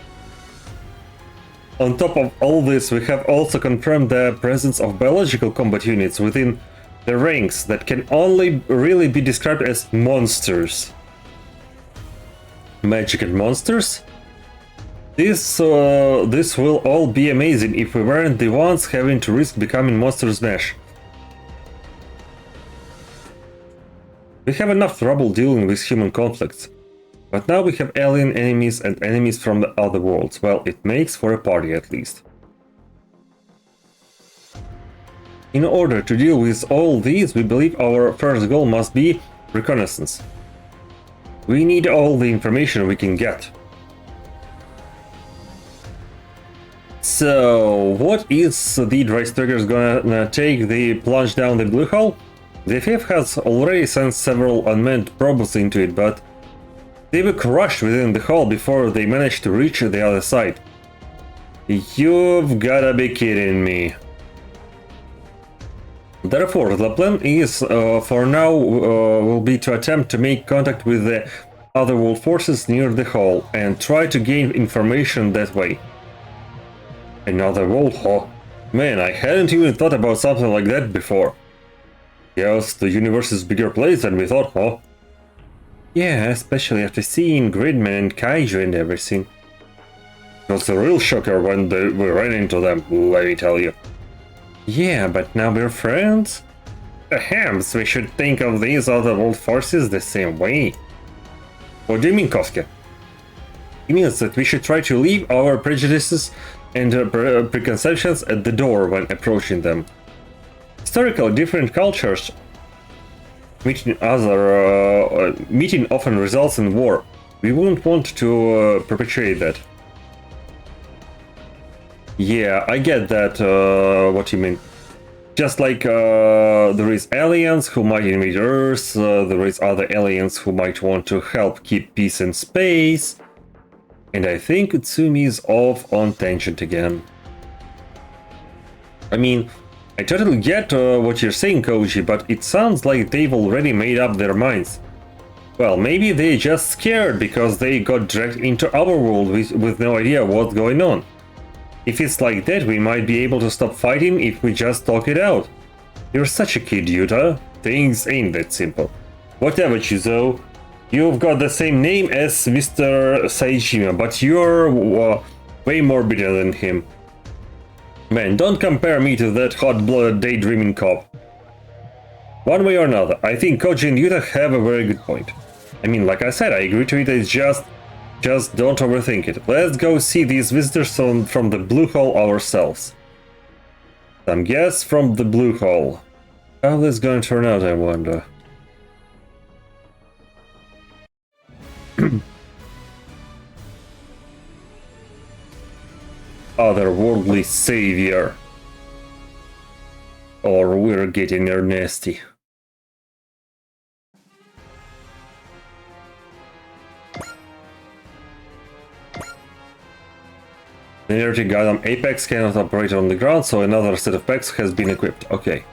On top of all this, we have also confirmed the presence of biological combat units within the ranks that can only really be described as monsters. Magic and monsters? This will all be amazing if we weren't the ones having to risk becoming Monster Smash. We have enough trouble dealing with human conflicts, but now we have alien enemies and enemies from the other worlds. Well, it makes for a party at least. In order to deal with all these, we believe our first goal must be reconnaissance. We need all the information we can get. So, what is the Dry Striggers gonna take the plunge down the Blue Hole? The FF has already sent several unmanned probes into it, but they were crushed within the hull before they managed to reach the other side. You've gotta be kidding me. Therefore, the plan is, for now, will be to attempt to make contact with the otherworld forces near the hull and try to gain information that way. Another world, huh? Man, I hadn't even thought about something like that before. Yes, the universe is a bigger place than we thought, huh? Yeah, especially after seeing Gridman and Kaiju and everything. It was a real shocker when we ran into them, let me tell you. Yeah, but now we're friends? Perhaps we should think of these other world forces the same way. What do you mean, Kofka? It means that we should try to leave our prejudices and preconceptions at the door when approaching them. Historically, different cultures meeting often results in war. We wouldn't want to perpetuate that. Yeah, I get that, what you mean. Just like there is aliens who might invade Earth, there is other aliens who might want to help keep peace in space. And I think Utsumi is off on tangent again. I mean, I totally get what you're saying, Koji, but it sounds like they've already made up their minds. Well, maybe they're just scared because they got dragged into our world with no idea what's going on. If it's like that, we might be able to stop fighting if we just talk it out. You're such a kid, Yuta. Things ain't that simple. Whatever, Chuzo. You've got the same name as Mr. Saejima, but you're way more bitter than him. Man, don't compare me to that hot-blooded daydreaming cop. One way or another, I think Koji and Yuta have a very good point. I mean, like I said, I agree to it, it's just don't overthink it. Let's go see these visitors from the Blue Hole ourselves. Some guests from the Blue Hole. How this gonna turn out, I wonder. Otherworldly savior. Or we're getting there nasty. The energy Gundam Apex cannot operate on the ground, so another set of packs has been equipped. Okay.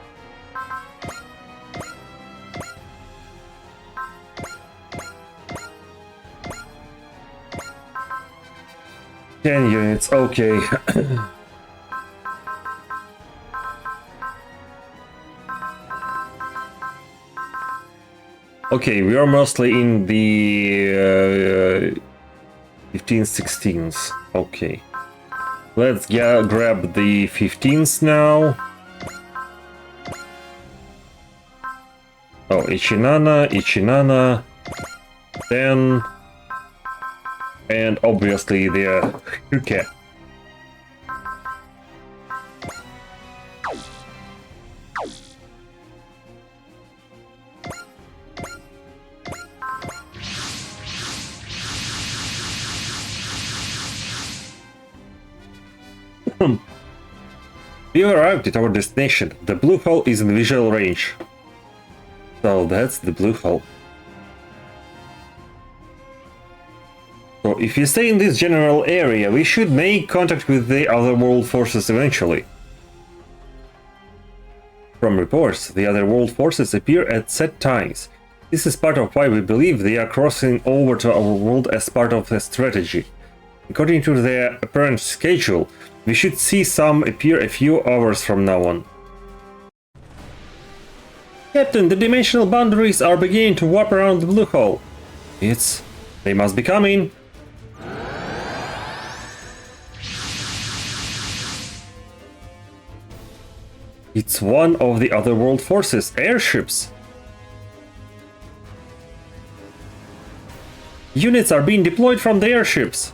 Ten units, okay. Okay, we are mostly in the 15-16s. Okay. Let's grab the 15s now. Oh, Ichinana, 10, and obviously the Hyuke. We arrived at our destination. The Blue Hole is in visual range. So that's the Blue Hole. So if you stay in this general area, we should make contact with the Otherworld forces eventually. From reports, the Otherworld forces appear at set times. This is part of why we believe they are crossing over to our world as part of a strategy. According to their apparent schedule, we should see some appear a few hours from now on. Captain, the dimensional boundaries are beginning to warp around the Blue Hole. They must be coming. It's one of the Otherworld forces, airships. Units are being deployed from the airships.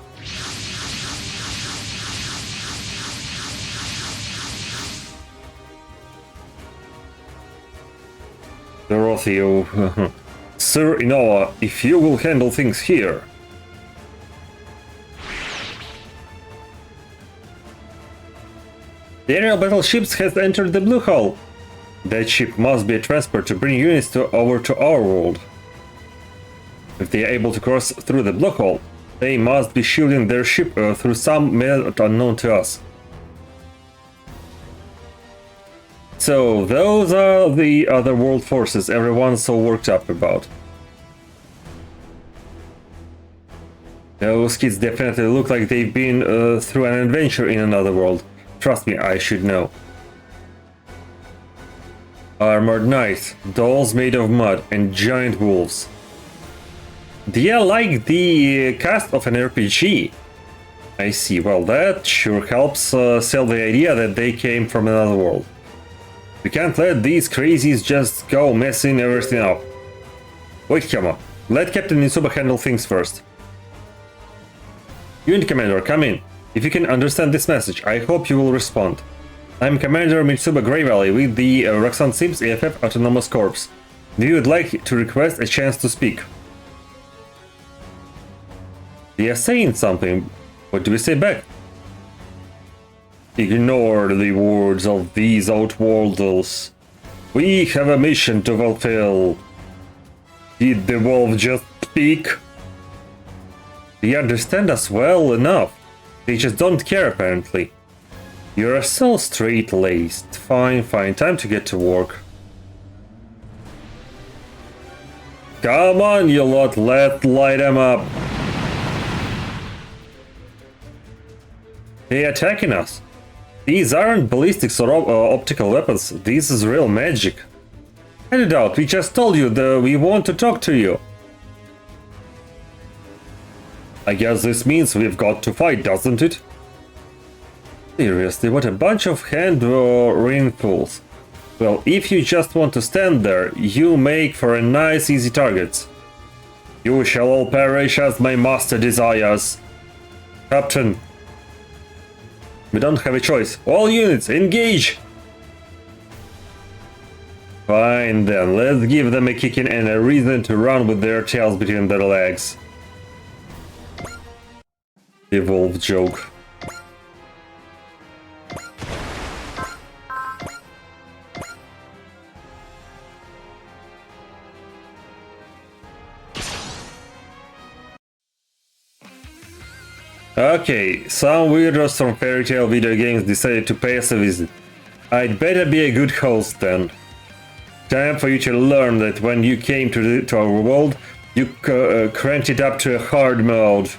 Dorotheo, Sir Inoa, if you will handle things here. The aerial battleships has entered the Blue Hole. That ship must be a transport to bring units over to our world. If they are able to cross through the Blue Hole, they must be shielding their ship through some method unknown to us. So, those are the Otherworld forces everyone's so worked up about. Those kids definitely look like they've been through an adventure in another world. Trust me, I should know. Armored knights, dolls made of mud, and giant wolves. They are like the cast of an RPG. I see, well that sure helps sell the idea that they came from another world. We can't let these crazies just go messing everything up. Wait, Kyama. Let Captain Mitsuba handle things first. Unit Commander, come in. If you can understand this message, I hope you will respond. I'm Commander Mitsuba Grey Valley with the Roxanne Sims AFF Autonomous Corps. Do you would like to request a chance to speak? They are saying something. What do we say back? Ignore the words of these outworlders. We have a mission to fulfill. Did the wolf just speak? They understand us well enough. They just don't care, apparently. You're so straight-laced. Fine, time to get to work. Come on, you lot, let's light them up. They're attacking us. These aren't ballistics or optical weapons. This is real magic. Cut it out. We just told you that we want to talk to you. I guess this means we've got to fight, doesn't it? Seriously, what a bunch of hand-wringing fools. Well, if you just want to stand there, you make for a nice, easy target. You shall all perish as my master desires. Captain. We don't have a choice. All units, engage! Fine then, let's give them a kicking and a reason to run with their tails between their legs. Evolved joke. Okay, some weirdos from fairy tale video games decided to pay us a visit. I'd better be a good host then. Time for you to learn that when you came to our world, you cranked it up to a hard mode.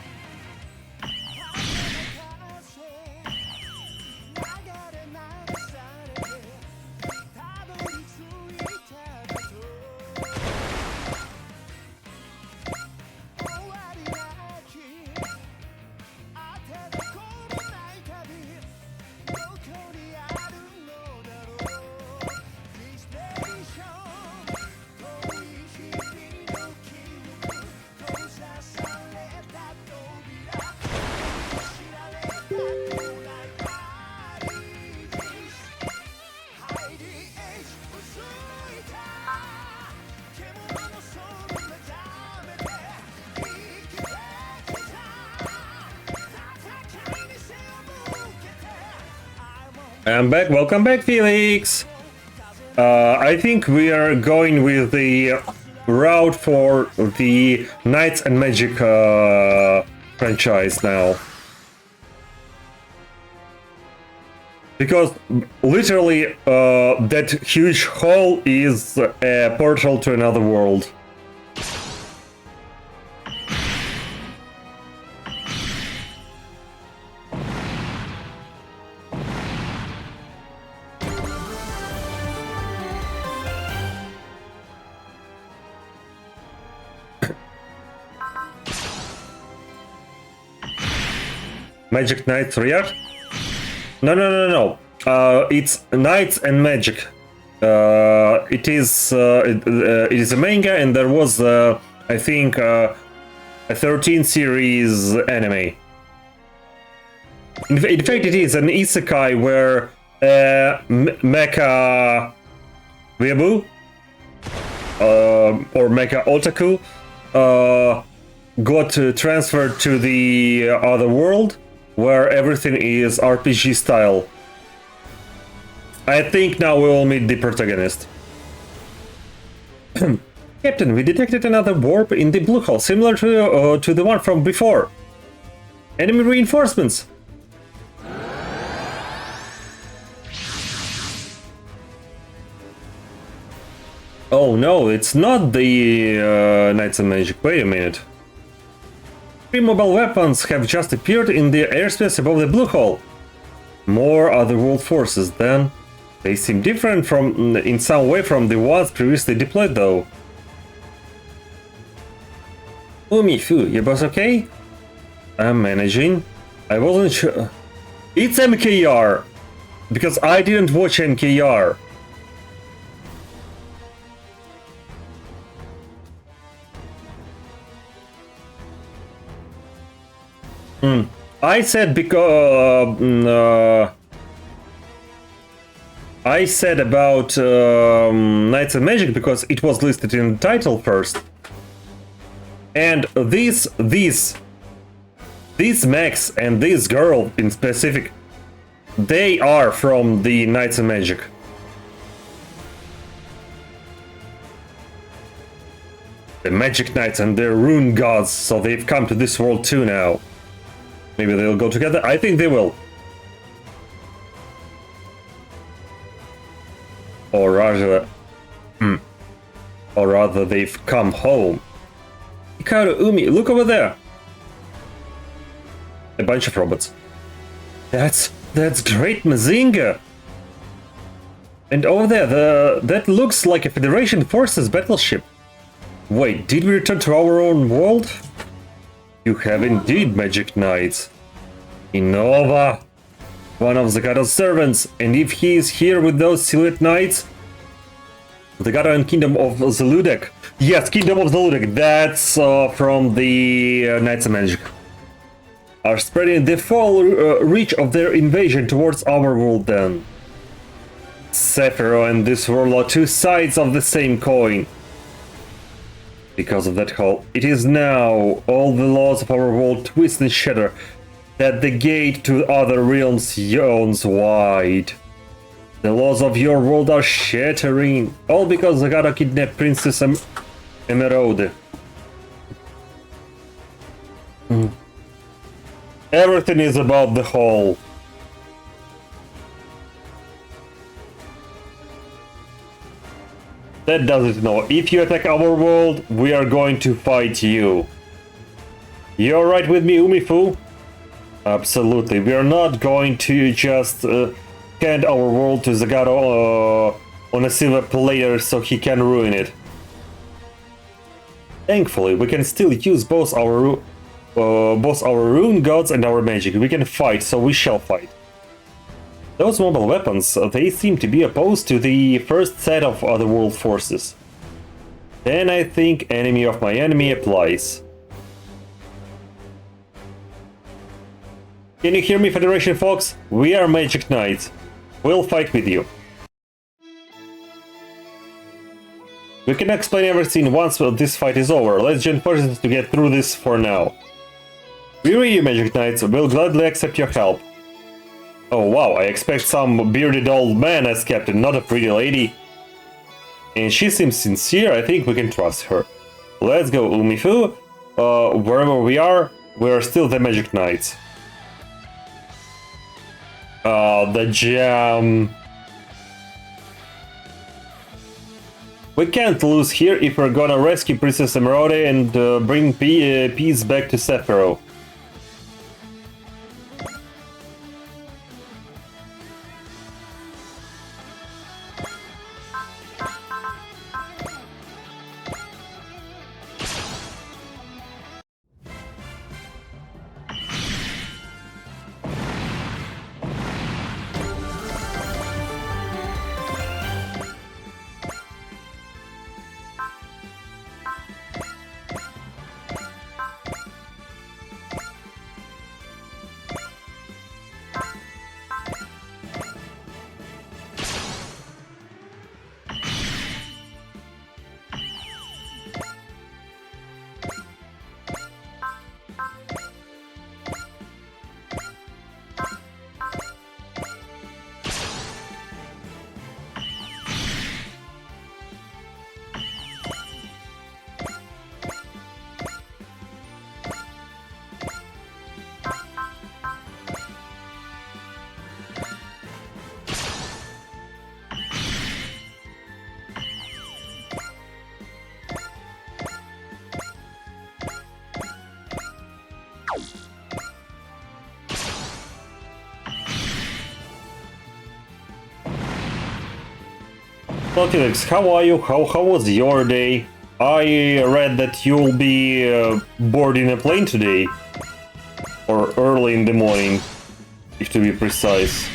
I'm back, welcome back, Felix! I think we are going with the route for the Knights and Magic franchise now. Because literally that huge hole is a portal to another world. Magic Knights Rear? No. It's Knights and Magic. It is a manga, and there was I think a 13 series anime. In fact, it is an isekai where mecha weeaboo or mecha otaku got transferred to the other world, where everything is RPG style. I think now we will meet the protagonist. Captain, we detected another warp in the blue hole, similar to the one from before. Enemy reinforcements. Oh no, it's not the Knights of Magic. Wait a minute. 3 mobile weapons have just appeared in the airspace above the blue hole. More otherworld forces then. They seem different in some way from the ones previously deployed though. Fu, your boss okay? I'm managing. I wasn't sure. It's MKR! Because I didn't watch MKR. I said because I said about Knights of Magic because it was listed in the title first, and these mechs and this girl in specific, they are from the Knights of Magic. The Magic Knights and their rune gods, so they've come to this world too now. Maybe they'll go together? I think they will. Or rather they've come home. Hikaru, Umi, look over there! A bunch of robots. That's That's great, Mazinga! And over there, that looks like a Federation Forces battleship. Wait, did we return to our own world? You have indeed, Magic Knights. Innova! One of Zagado's servants, and if he is here with those Silhouette Knights... Zagado and Kingdom of Zeludek. Yes, Kingdom of Zeludek, that's from the Knights of Magic. Are spreading the full reach of their invasion towards our world then. Sephiroth and this world are two sides of the same coin. Because of that whole, it is now all the laws of our world twist and shatter, that the gate to other realms yawns wide. The laws of your world are shattering, all because Zagado kidnapped Princess Emeraude. Everything is about the whole. That does it know. If you attack our world, we are going to fight you. You alright with me, Umifu? Absolutely. We are not going to just hand our world to Zagado on a silver platter so he can ruin it. Thankfully, we can still use both our rune gods and our magic. We can fight, so we shall fight. Those mobile weapons, they seem to be opposed to the first set of otherworld forces. Then I think enemy of my enemy applies. Can you hear me, Federation folks? We are Magic Knights. We'll fight with you. We can explain everything once this fight is over. Let's join forces to get through this for now. We read you, Magic Knights. We'll gladly accept your help. Oh wow, I expect some bearded old man as captain, not a pretty lady. And she seems sincere, I think we can trust her. Let's go, Umifu. Wherever we are still the Magic Knights. The gem. We can't lose here if we're gonna rescue Princess Emeraude and bring peace back to Sephiroth. Felix, how are you? How was your day? I read that you'll be boarding a plane today. Or early in the morning, if to be precise.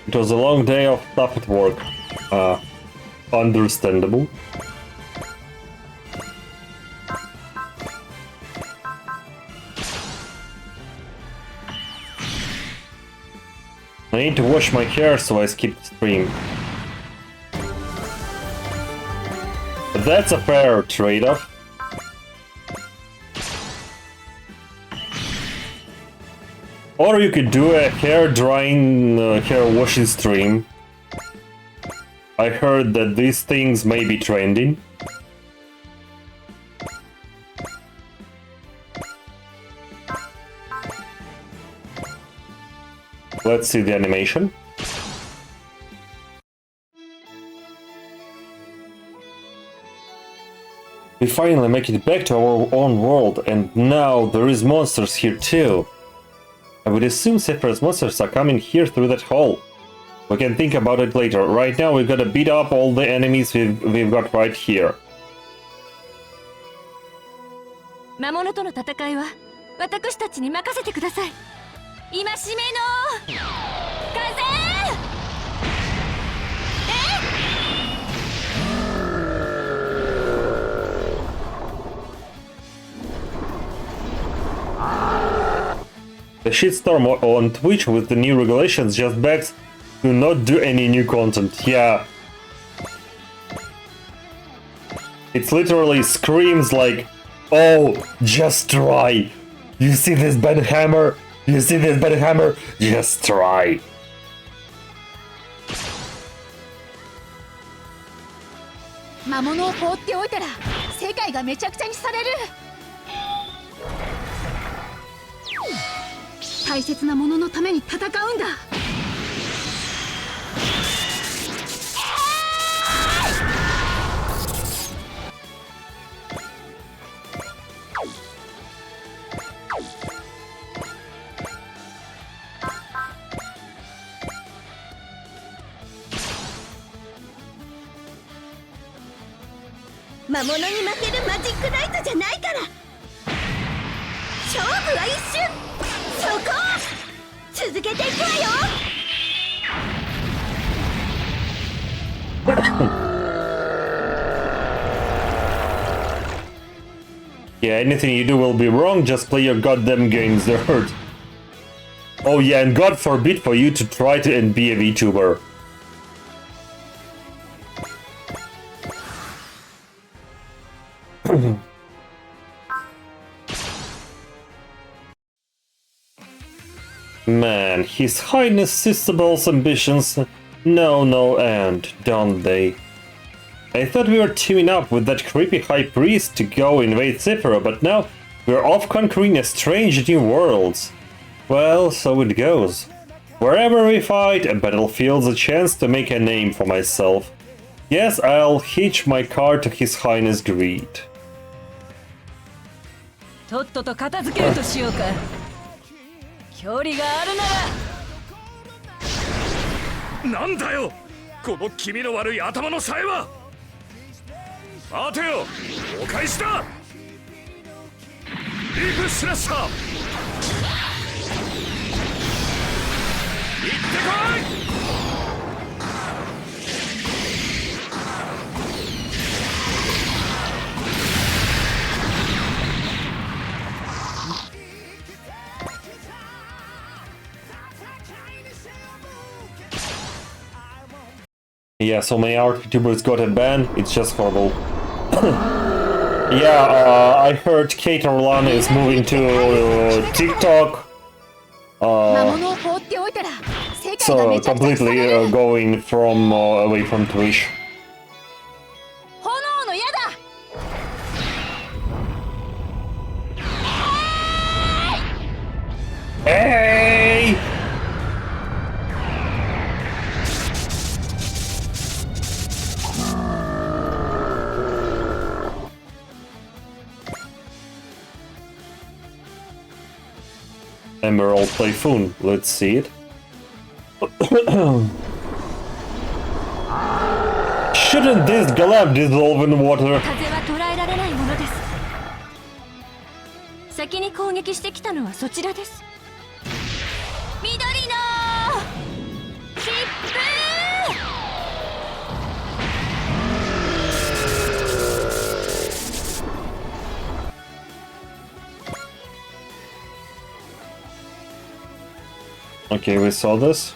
It was a long day of stuff at work. Understandable. I need to wash my hair, so I skipped stream. But that's a fair trade-off. Or you could do a hair drying, hair washing stream I heard that these things may be trending. Let's see the animation. We finally make it back to our own world, and now there is monsters here too. I would assume Sephiroth's monsters are coming here through that hole. We can think about it later. Right now we've got to beat up all the enemies we've got right here. 魔物との戦いは私たちに任せてください。戒めの風。The shitstorm on Twitch with the new regulations just begs to not do any new content. Yeah. It literally screams like, oh, just try. You see this bad hammer? You see this bad hammer? Just try. 魔物を放っておいたら世界がめちゃくちゃにされる。大切なもののために戦うんだ。魔物に負けるマジックナイトじゃないから。勝負は一瞬。そこ続けていくわよ。Yeah, anything you do will be wrong, just play your goddamn games, they're hurt. Oh yeah, and God forbid for you to try to and be a VTuber. Man, His Highness Sistabel's ambitions know no end, don't they? I thought we were teaming up with that creepy high priest to go invade Sephiroth, but now we're off conquering a strange new world. Well, so it goes. Wherever we fight, a battlefield's a chance to make a name for myself. Yes, I'll hitch my car to His Highness' greed. とっとと片付けるとしようか。距離があるなら。なんだよこの気味の悪い頭のさえは。待てよ、お返しだ。リープスラッシャー、行ってこい。Yeah, so many YouTubers got a ban, it's just horrible. Yeah, I heard Kate Orlana is moving to TikTok. So completely going from away from Twitch. 炎の矢だ。Hey! Emerald Typhoon, let's see it. Shouldn't this glove dissolve in water? 風は捉えられないものです。先に攻撃してきたのはそちらです。緑の切符。Okay, we saw this.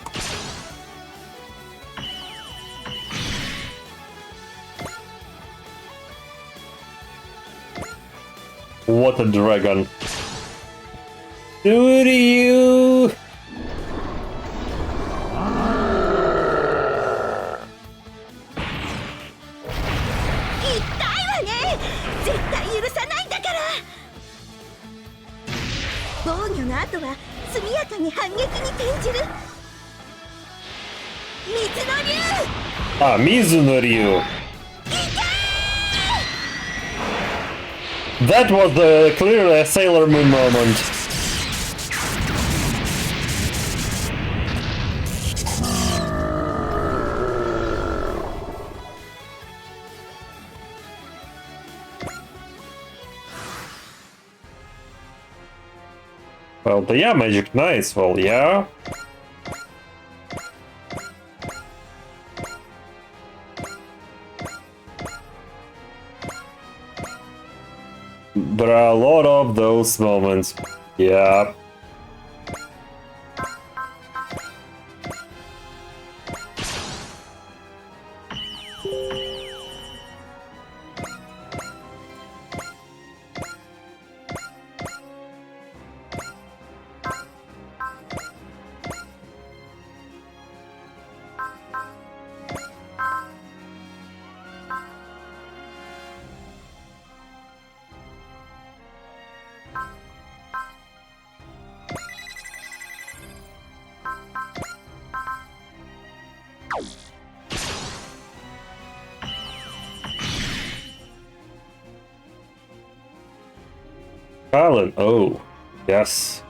What a dragon. Do you? 防御の後は速やかに反撃に転じる。水の竜。Ah, Mizunuryu. That was clearly a Sailor Moon moment. Well, yeah, Magic Knights, well, yeah. There are a lot of those moments. Yeah. Alan, oh, yes.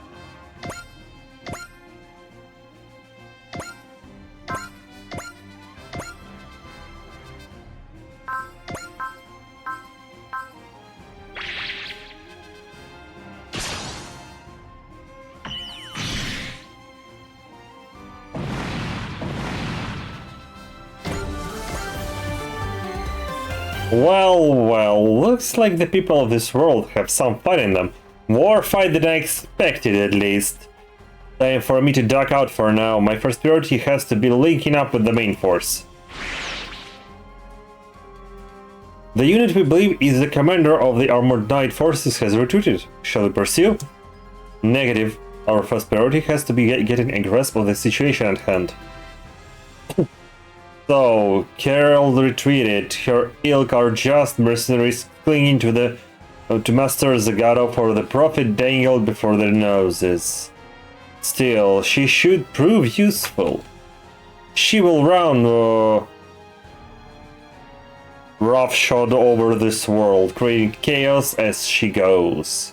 Well, looks like the people of this world have some fun in them. More fight than I expected, at least. Time for me to duck out for now. My first priority has to be linking up with the main force. The unit we believe is the commander of the Armored Knight forces has retreated. Shall we pursue? Negative. Our first priority has to be getting a grasp of the situation at hand. So, Carol retreated. Her ilk are just mercenaries clinging to Master Zagato for the profit dangled before their noses. Still, she should prove useful. She will run roughshod over this world, creating chaos as she goes.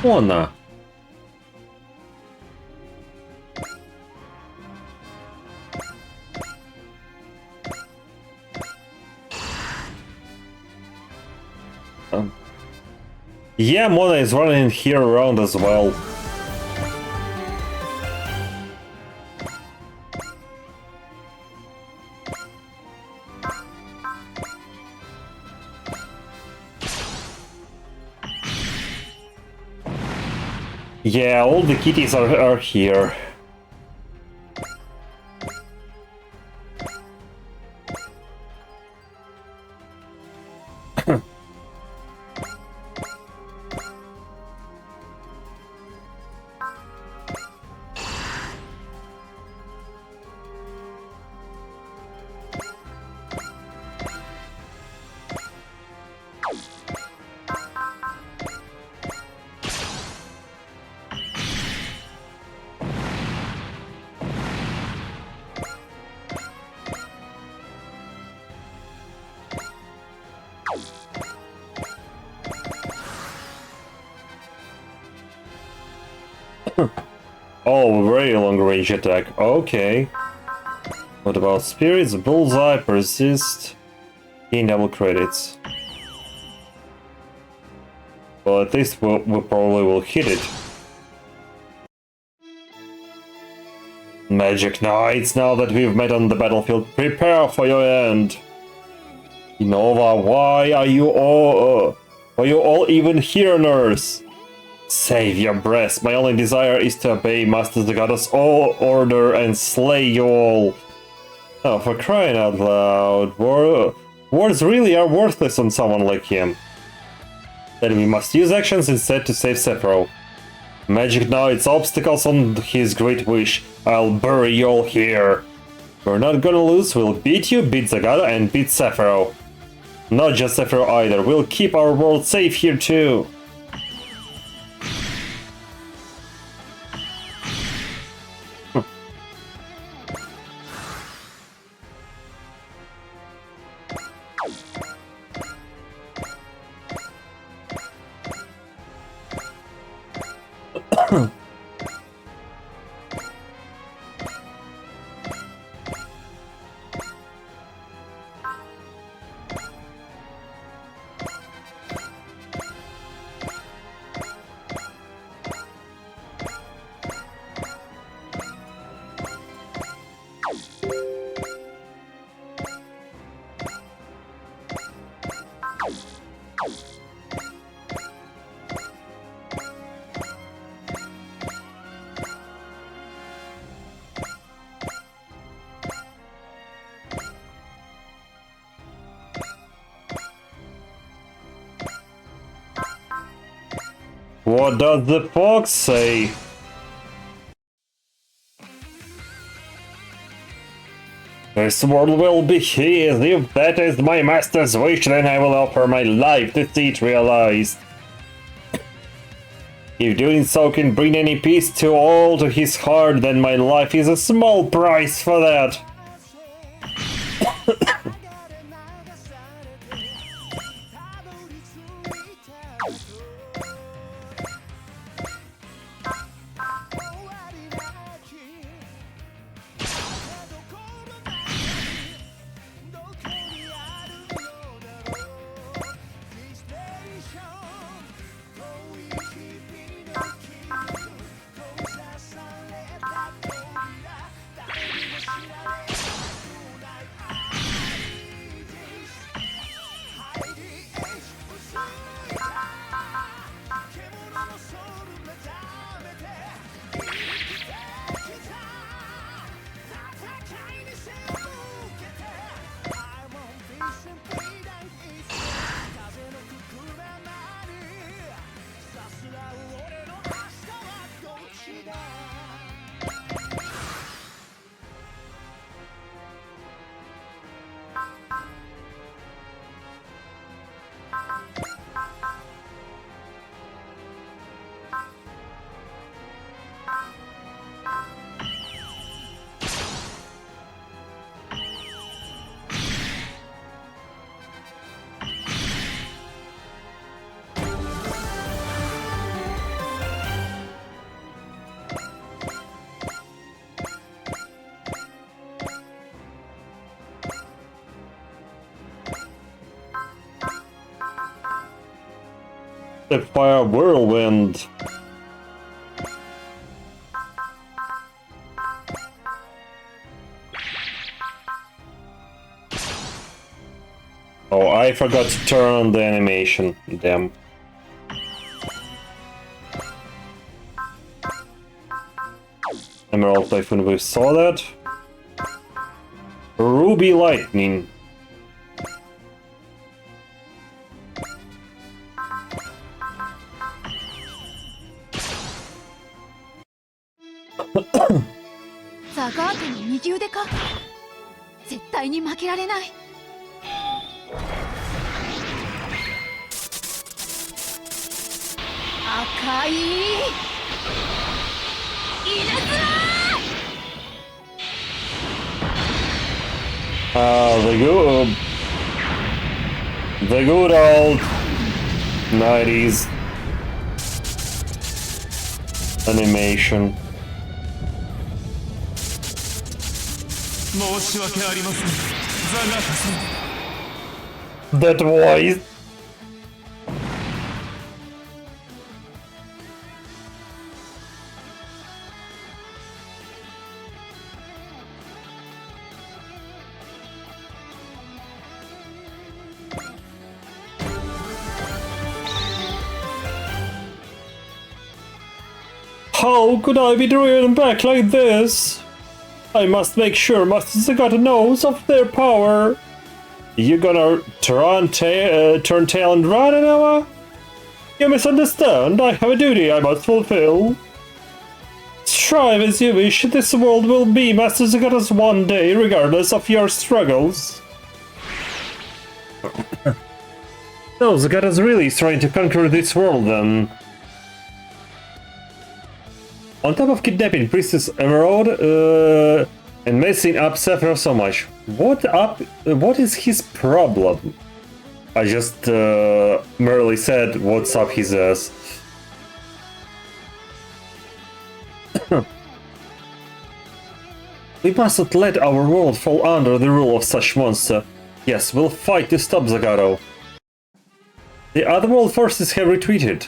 Ona. Yeah, Mona is running here around as well. Yeah, all the kitties are here. Oh, very long range attack. Okay. What about spirits? Bullseye, persist. Gain double credits. Well, at least we probably will hit it. Magic Knights, now that we've met on the battlefield, prepare for your end. Nova, why are you all... Are you all even here on Earth? Save your breath. My only desire is to obey Master Zagata's order and slay you all. Oh, for crying out loud. Words really are worthless on someone like him. Then we must use actions instead to save Sephiroth. Magic knights obstacles on his great wish. I'll bury you all here. We're not gonna lose. We'll beat you, beat Zagata, and beat Sephiroth. Not just Sephiroth either. We'll keep our world safe here too. What does the fox say? This world will be his. If that is my master's wish, then I will offer my life to see it realized. If doing so can bring any peace to all to his heart, then my life is a small price for that. The fire whirlwind. Oh, I forgot to turn on the animation. Damn. Emerald Typhoon, we saw that. Ruby Lightning.ザガーテの右腕か。絶対に負けられない。赤い稲妻。The good old 90s animation. 申し訳ありません、ザガータさん。 That voice. How could I be driven back like this? I must make sure Master Zagato knows of their power. You gonna turn tail and run, Enoa? You misunderstand. I have a duty I must fulfill. Strive as you wish. This world will be Master Zagato's one day, regardless of your struggles. So Zagato's really trying to conquer this world, then. On top of kidnapping Princess Emerald and messing up Sephiroth so much, what is his problem? I just merely said what's up his ass. We mustn't let our world fall under the rule of such monster. Yes, we'll fight to stop Zagato. The otherworld forces have retreated.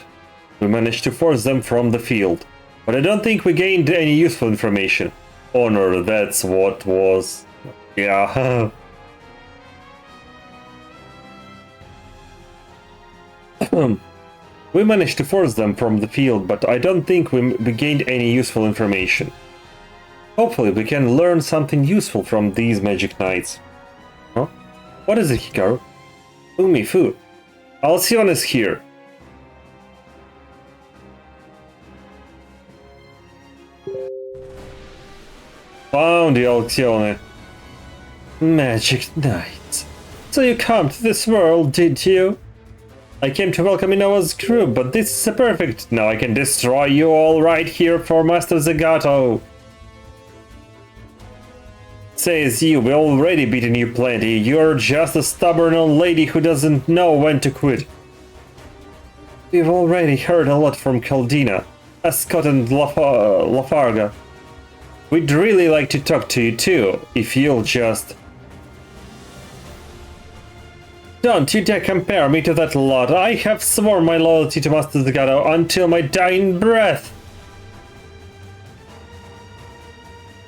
We managed to force them from the field. But I don't think we gained any useful information. Honor, that's what was... Yeah. We managed to force them from the field, but I don't think we gained any useful information. Hopefully we can learn something useful from these Magic Knights. Huh? What is it, Hikaru? Umi-fu. Alcyon is here. Found the Alcyone. Magic Knight. So you come to this world, did you? I came to welcome Inoa's group, but this is perfect. Now I can destroy you all right here for Master Zagato. Says you, we already beaten you plenty. You're just a stubborn old lady who doesn't know when to quit. We've already heard a lot from Caldina, Ascot and Lafarga. We'd really like to talk to you too, if you'll just... Don't you dare compare me to that lot. I have sworn my loyalty to Master Zagato until my dying breath.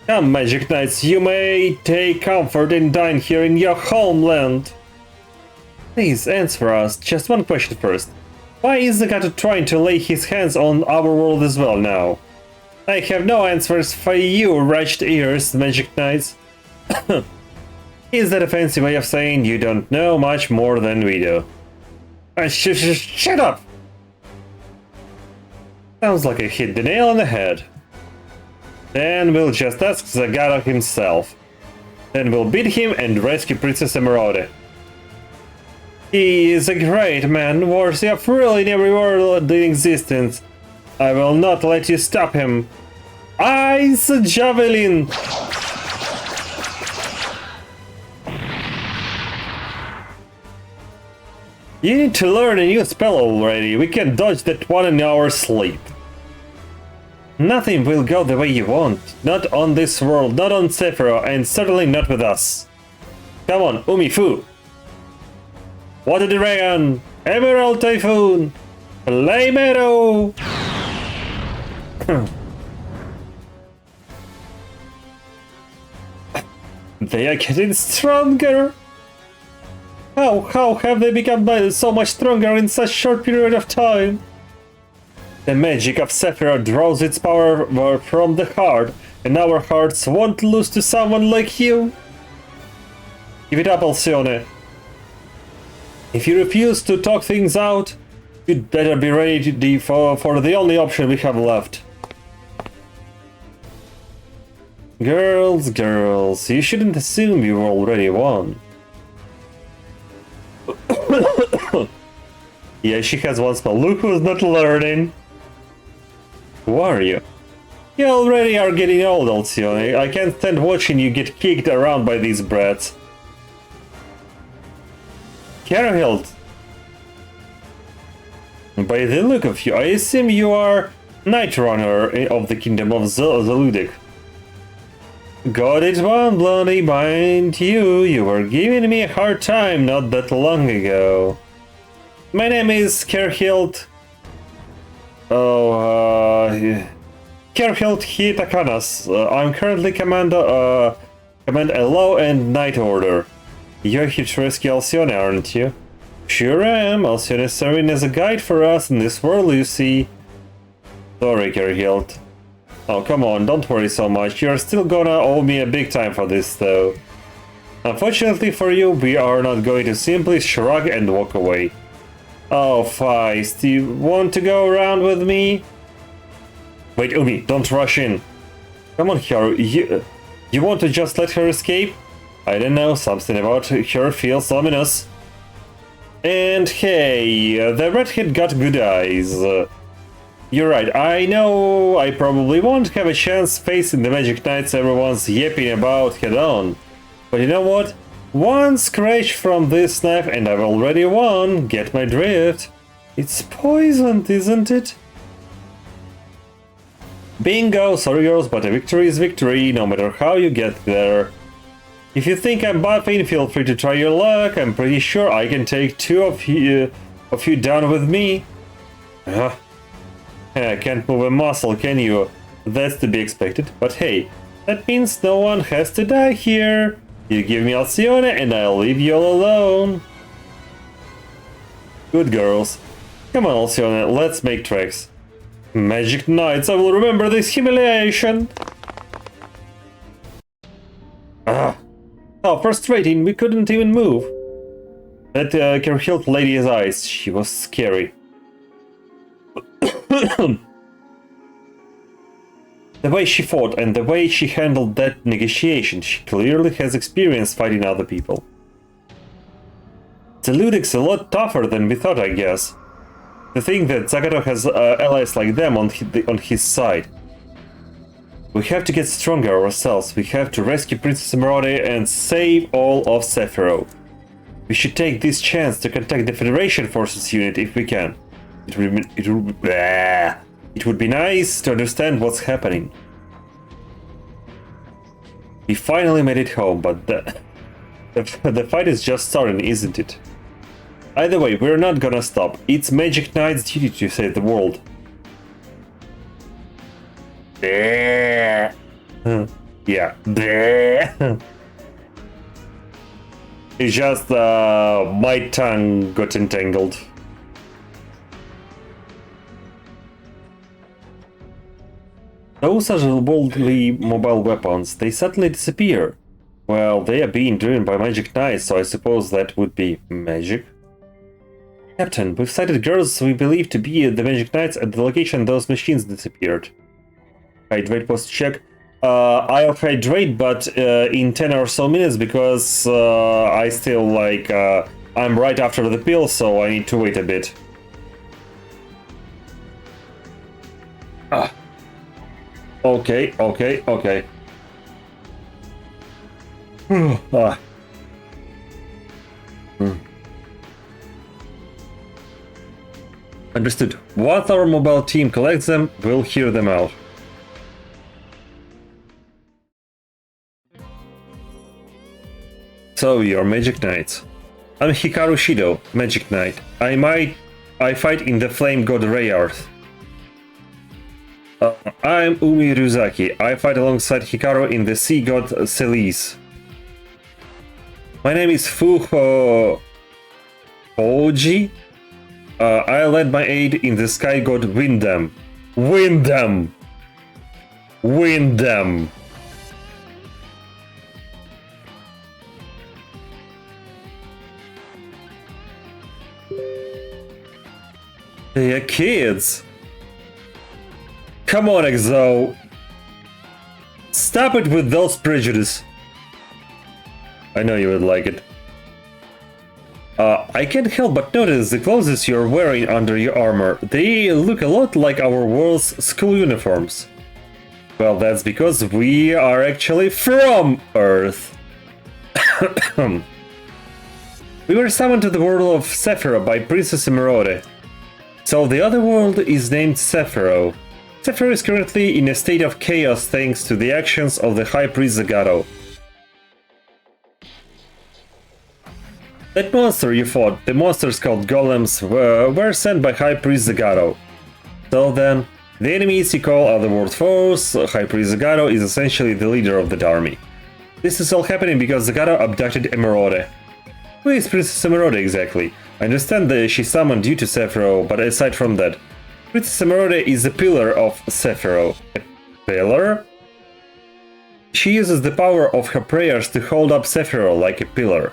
Come, Magic Knights, you may take comfort in dying here in your homeland. Please answer us. Just one question first. Why is Zagato trying to lay his hands on our world as well now? I have no answers for you, wretched ears, Magic Knights. Is that a fancy way of saying you don't know much more than we do? Shut up! Sounds like I hit the nail on the head. Then we'll just ask Zagato himself. Then we'll beat him and rescue Princess Emerald. He is a great man, worthy of ruling every world in existence. I will not let you stop him. Ice Javelin! You need to learn a new spell already. We can dodge that one in our sleep. Nothing will go the way you want. Not on this world, not on Sephiroth, and certainly not with us. Come on, Umi-fu! Water Dragon! Emerald Typhoon! Flame Arrow! They are getting stronger! How have they become so much stronger in such short period of time? The magic of Sephiroth draws its power from the heart, and our hearts won't lose to someone like you. Give it up, Alcyone. If you refuse to talk things out, you'd better be ready for the only option we have left. Girls, you shouldn't assume you've already won. Yeah, she has one spell. Look who's not learning. Who are you? You already are getting old, Alcyone. I can't stand watching you get kicked around by these brats. Karahild. By the look of you, I assume you are Night Runner of the Kingdom of Zaludic. Got it one, bloody mind you. You were giving me a hard time not that long ago. My name is Karahild. Karahild Hitakanas. I'm currently command a law and night order. You're here to rescue Alcyone, aren't you? Sure am. Alcyone is serving as a guide for us in this world, you see. Sorry, Karahild. Oh, come on, don't worry so much. You're still gonna owe me a big time for this, though. Unfortunately for you, we are not going to simply shrug and walk away. Oh, Feist, do you want to go around with me? Wait, Umi, don't rush in. Come on, Hikaru, you want to just let her escape? I don't know, something about her feels ominous. And hey, the redhead got good eyes. You're right, I know I probably won't have a chance facing the Magic Knights everyone's yapping about head-on. But you know what? One scratch from this knife and I've already won. Get my drift? It's poisoned, isn't it? Bingo, sorry girls, but a victory is victory, no matter how you get there. If you think I'm buffing, feel free to try your luck. I'm pretty sure I can take two of you down with me. Can't move a muscle, can you? That's to be expected. But hey, that means no one has to die here. You give me Alcyone and I'll leave you all alone. Good girls. Come on, Alcyone, let's make tracks. Magic Knights, I will remember this humiliation. How frustrating, we couldn't even move. That Kerhilt lady's eyes, she was scary. The way she fought and the way she handled that negotiation, she clearly has experience fighting other people. The Ludic's a lot tougher than we thought, I guess. To think that Zagato has allies like them on his side. We have to get stronger ourselves. We have to rescue Princess Emeraude and save all of Sephiroth. We should take this chance to contact the Federation Forces unit if we can. It would be nice to understand what's happening. We finally made it home, but the fight is just starting, isn't it? Either way, we're not gonna stop. It's Magic Knight's duty to save the world. Yeah. It's just my tongue got entangled. Those are boldly mobile weapons. They suddenly disappear. Well, they are being driven by Magic Knights, so I suppose that would be magic. Captain, we've sighted girls we believe to be the Magic Knights at the location those machines disappeared. Hydrate post check. I'll hydrate, but in 10 or so minutes, because I still I'm right after the pill, so I need to wait a bit. Okay. Understood. Once our mobile team collects them, we'll hear them out. So, you're Magic Knights. I'm Hikaru Shido, Magic Knight. I fight in the Flame God Rayarth. I'm Umi Ryuzaki. I fight alongside Hikaru in the Sea God Celis. My name is Fuho Oji. I led my aid in the Sky God Windham. Windham! They're kids! Come on, Exo! Stop it with those prejudices! I know you would like it. I can't help but notice the clothes you're wearing under your armor. They look a lot like our world's school uniforms. Well, that's because we are actually from Earth. We were summoned to the world of Sephiroth by Princess Emeraude. So the other world is named Sephiroth. Sephiroth is currently in a state of chaos thanks to the actions of the High Priest Zagato. That monster you fought, the monsters called golems, were sent by High Priest Zagato. So then, the enemies you call Otherworld foes. High Priest Zagato is essentially the leader of that army. This is all happening because Zagato abducted Emeraude. Who is Princess Emeraude exactly? I understand that she summoned you to Sephiroth, but aside from that, Princess Emeraude is a pillar of Sephiroth. A Pillar? She uses the power of her prayers to hold up Sephiroth like a pillar.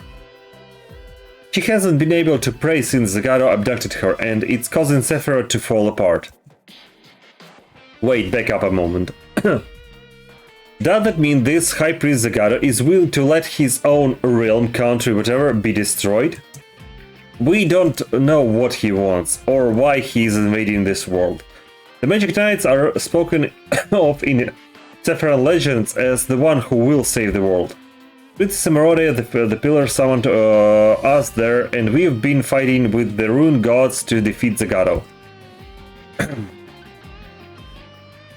She hasn't been able to pray since Zagato abducted her, and it's causing Sephiroth to fall apart. Wait, back up a moment. Does that mean this High Priest Zagato is willing to let his own realm, country, whatever, be destroyed? We don't know what he wants, or why he is invading this world. The Magic Knights are spoken of in Sephiroth legends as the one who will save the world. Princess Emeraude, the pillar, summoned us there, and we've been fighting with the Rune Gods to defeat Zagato.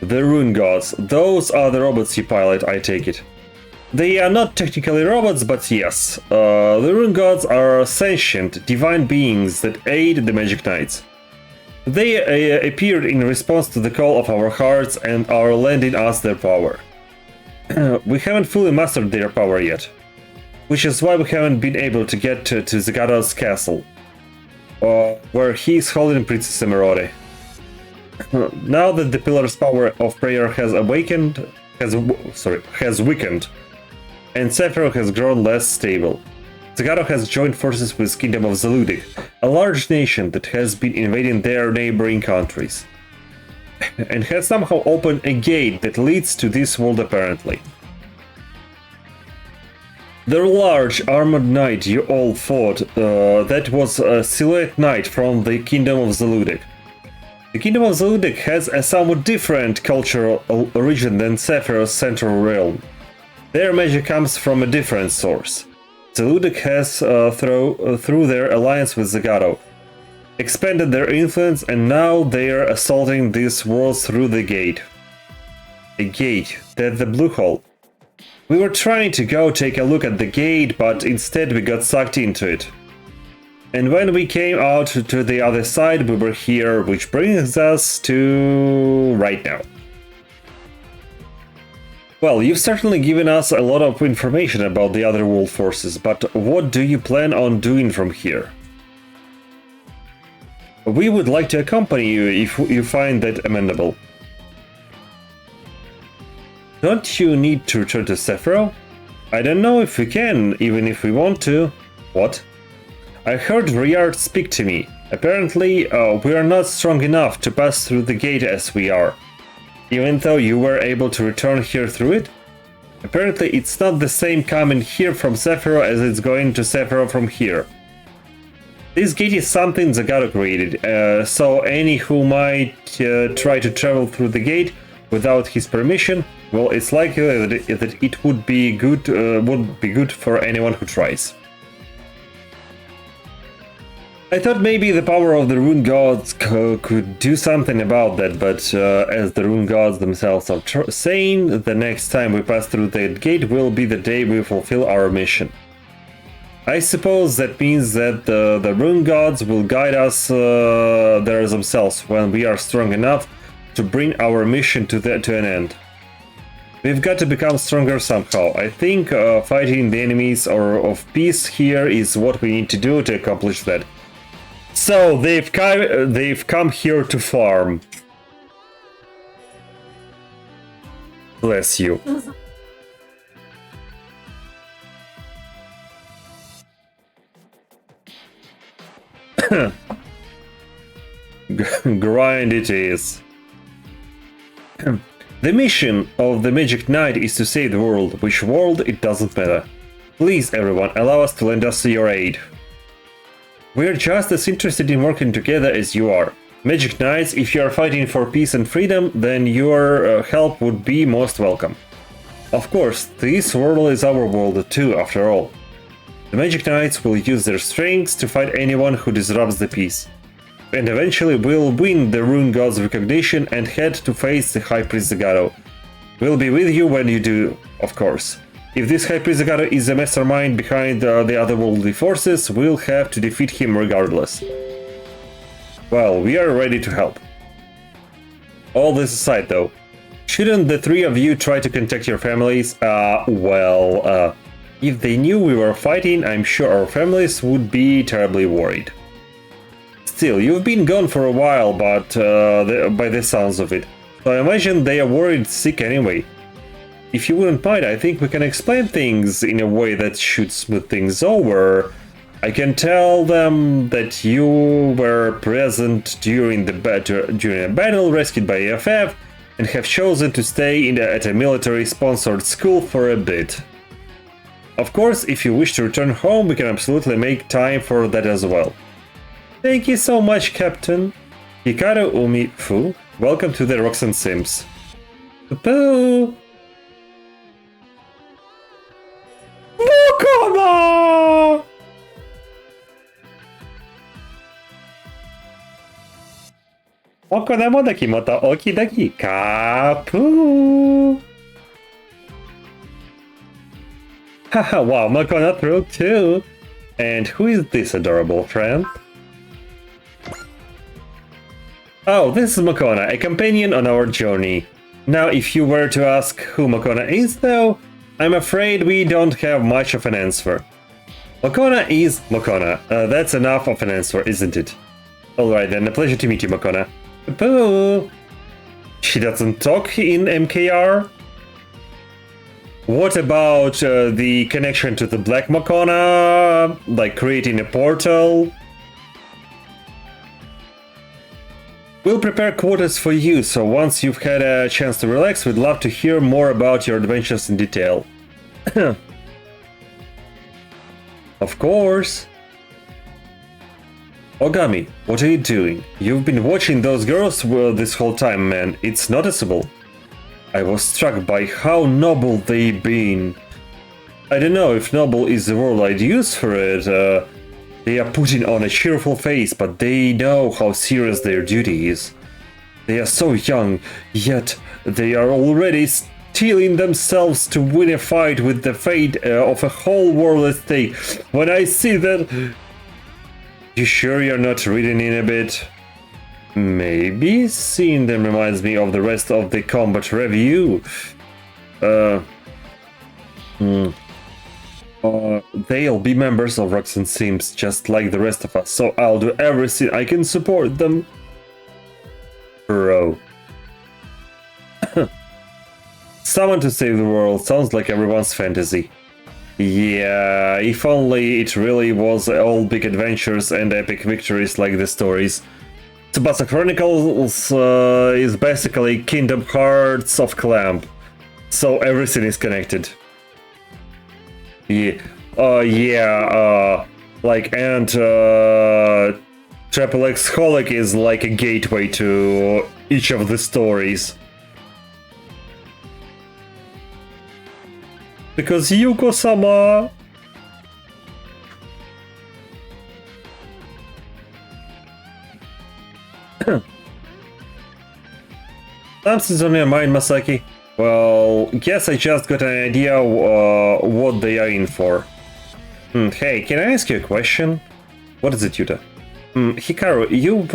The Rune Gods, those are the robots you pilot, I take it. They are not technically robots, but yes. The Rune Gods are sentient, divine beings that aid the Magic Knights. They appeared in response to the call of our hearts and are lending us their power. We haven't fully mastered their power yet, which is why we haven't been able to get to Zagato's castle, where he is holding Princess Emeraude. Now that the pillar's power of prayer has weakened, and Sephiroth has grown less stable, Zagato has joined forces with Kingdom of Zaludic, a large nation that has been invading their neighboring countries, and has somehow opened a gate that leads to this world apparently. The large armored knight you all fought, that was a silhouette knight from the Kingdom of Zaludic. The Kingdom of Zaludic has a somewhat different cultural origin than Sephiroth's central realm. Their magic comes from a different source. Zaludic has, through their alliance with Zagato, expanded their influence, and now they are assaulting this world through the gate. A gate, that's the blue hole. We were trying to go take a look at the gate, but instead we got sucked into it. And when we came out to the other side, we were here, which brings us to right now. Well, you've certainly given us a lot of information about the other world forces, but what do you plan on doing from here? We would like to accompany you if you find that amenable. Don't you need to return to Sephiroth? I don't know if we can, even if we want to. What? I heard Riyard speak to me. Apparently, we are not strong enough to pass through the gate as we are. Even though you were able to return here through it? Apparently, it's not the same coming here from Sephiroth as it's going to Sephiroth from here. This gate is something Zagato created, so any who might try to travel through the gate without his permission, well, it's likely that it would be good for anyone who tries. I thought maybe the power of the Rune Gods could do something about that, but as the Rune Gods themselves are saying, the next time we pass through that gate will be the day we fulfill our mission. I suppose that means that the Rune Gods will guide us there themselves when we are strong enough to bring our mission to an end. We've got to become stronger somehow. I think fighting the enemies of peace here is what we need to do to accomplish that. So they've come here to farm. Bless you. Grind it is. The mission of the Magic Knight is to save the world. Which world, it doesn't matter. Please, everyone, allow us to lend us your aid. We're just as interested in working together as you are. Magic Knights, if you are fighting for peace and freedom, then your help would be most welcome. Of course, this world is our world too, after all. The Magic Knights will use their strengths to fight anyone who disrupts the peace. And eventually we'll win the Rune God's recognition and head to face the High Priest Zagato. We'll be with you when you do, of course. If this High Priest Zagato is the mastermind behind the otherworldly forces, we'll have to defeat him regardless. Well, we are ready to help. All this aside though, shouldn't the three of you try to contact your families? If they knew we were fighting, I'm sure our families would be terribly worried. Still, you've been gone for a while, but by the sounds of it, So I imagine they are worried sick anyway. If you wouldn't mind, I think we can explain things in a way that should smooth things over. I can tell them that you were present during a battle rescued by EFF and have chosen to stay at a military-sponsored school for a bit. Of course, if you wish to return home, we can absolutely make time for that as well. Thank you so much, Captain. Hikaru Umi Fu, welcome to the Roxanne Sims. Poo! Mukoma! Oko ne modaki moto okidaki kapu. Haha, wow, Makona thrilled too. And who is this adorable friend? Oh, this is Makona, a companion on our journey. Now, if you were to ask who Makona is, though, I'm afraid we don't have much of an answer. Makona is Makona. That's enough of an answer, isn't it? Alright then, a pleasure to meet you, Makona. Boo! She doesn't talk in MKR? What about the connection to the Black Makona? Like creating a portal? We'll prepare quarters for you, so once you've had a chance to relax, we'd love to hear more about your adventures in detail. Of course. Ogami, what are you doing? You've been watching those girls this whole time, man. It's noticeable. I was struck by how noble they've been. I don't know if noble is the word I'd use for it. They are putting on a cheerful face, but they know how serious their duty is. They are so young, yet they are already steeling themselves to win a fight with the fate of a whole world at stake. When I see that... You sure you're not reading in a bit? Maybe seeing them reminds me of the rest of the combat review. They'll be members of Roxanne Sims just like the rest of us, so I'll do everything I can support them. Bro. Someone to save the world sounds like everyone's fantasy. Yeah, if only it really was all big adventures and epic victories like the stories. Tsubasa Chronicles is basically Kingdom Hearts of Clamp, so everything is connected. Yeah, like, and Triple X Holic is like a gateway to each of the stories. Because Yuko-sama... Something's on your mind, Masaki? Well, guess I just got an idea what they are in for. Hey, can I ask you a question? What is it, Yuta? Hikaru, you've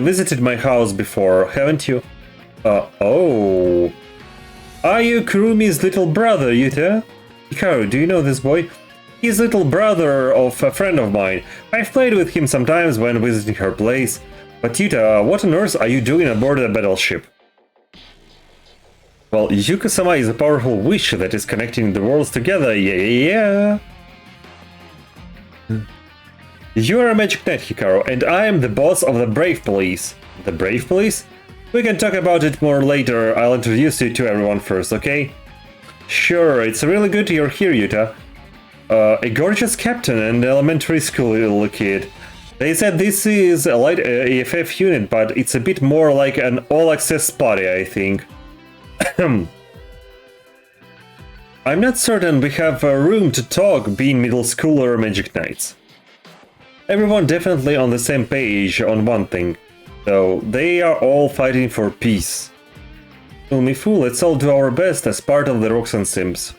visited my house before, haven't you? Oh... Are you Kurumi's little brother, Yuta? Hikaru, do you know this boy? He's little brother of a friend of mine. I've played with him sometimes when visiting her place. But Yuta, what on earth are you doing aboard a battleship? Well, Yuko-sama is a powerful witch that is connecting the worlds together, yeah. You are a magic knight, Hikaru, and I am the boss of the Brave Police. The Brave Police? We can talk about it more later. I'll introduce you to everyone first, okay? Sure, it's really good you're here, Yuta. A gorgeous captain and elementary school little kid. They said this is a light EFF unit, but it's a bit more like an all-access party, I think. I'm not certain we have room to talk being middle schooler magic knights. Everyone definitely on the same page on one thing. So, they are all fighting for peace. Umifu, let's all do our best as part of the Roxanne Sims.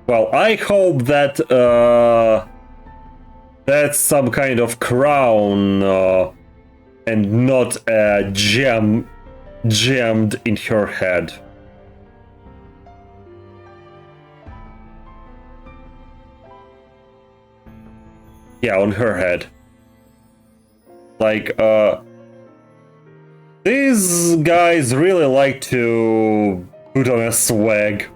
Well, I hope that that's some kind of crown and not a gem jammed in her head. Yeah, on her head. Like, these guys really like to put on a swag.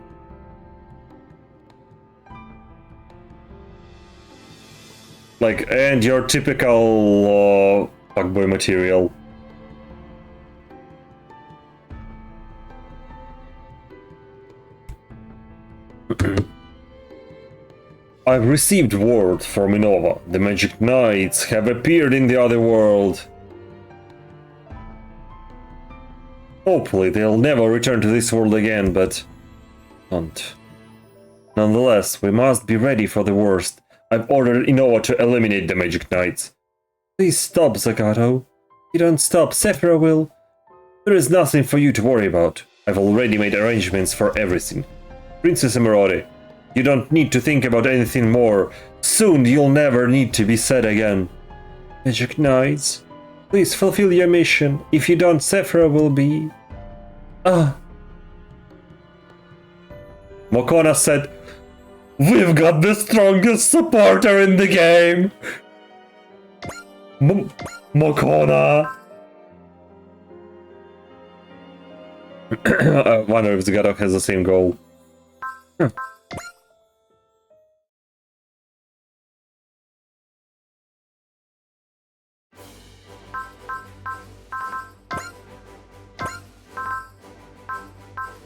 Like, and your typical fuckboy material. I've received word from Innova. The Magic Knights have appeared in the other world. Hopefully they'll never return to this world again, but... don't. Nonetheless, we must be ready for the worst. I've ordered Innova to eliminate the Magic Knights. Please stop, Zagato. If you don't stop, Sephira will. There is nothing for you to worry about. I've already made arrangements for everything. Princess Emeraude, you don't need to think about anything more. Soon you'll never need to be sad again. Magic Knights, please fulfill your mission. If you don't, Sephira will be... Mokona said, "We've got the strongest supporter in the game!" Mokona! I wonder if Zagato has the same goal.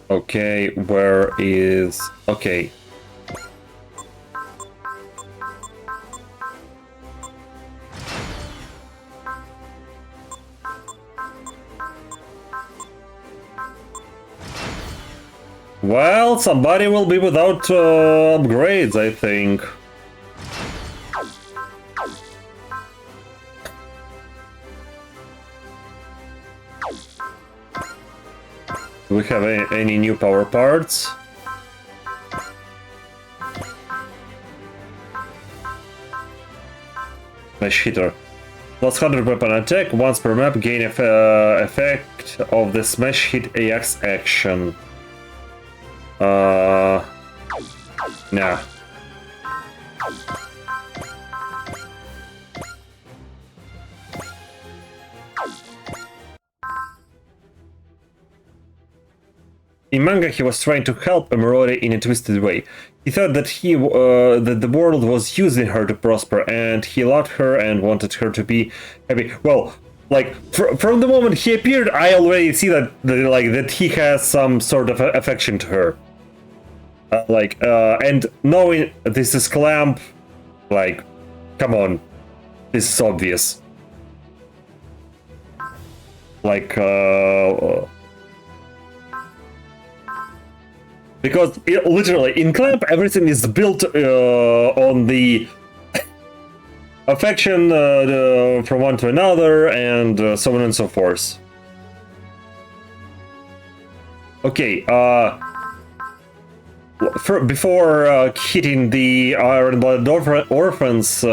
Okay, where is... okay. Well, somebody will be without upgrades, I think. Do we have any new power parts? Smash hitter. Plus 100 weapon attack, once per map, gain effect of the smash hit AX action. Nah. In manga, he was trying to help Emeraude in a twisted way. He thought that that the world was using her to prosper, and he loved her and wanted her to be happy. Well, like from the moment he appeared, I already see that that he has some sort of affection to her. And knowing this is Clamp, like, come on, this is obvious. Like, because literally in Clamp everything is built on the affection from one to another and so on and so forth. Okay, before hitting the Iron Blood Orphans,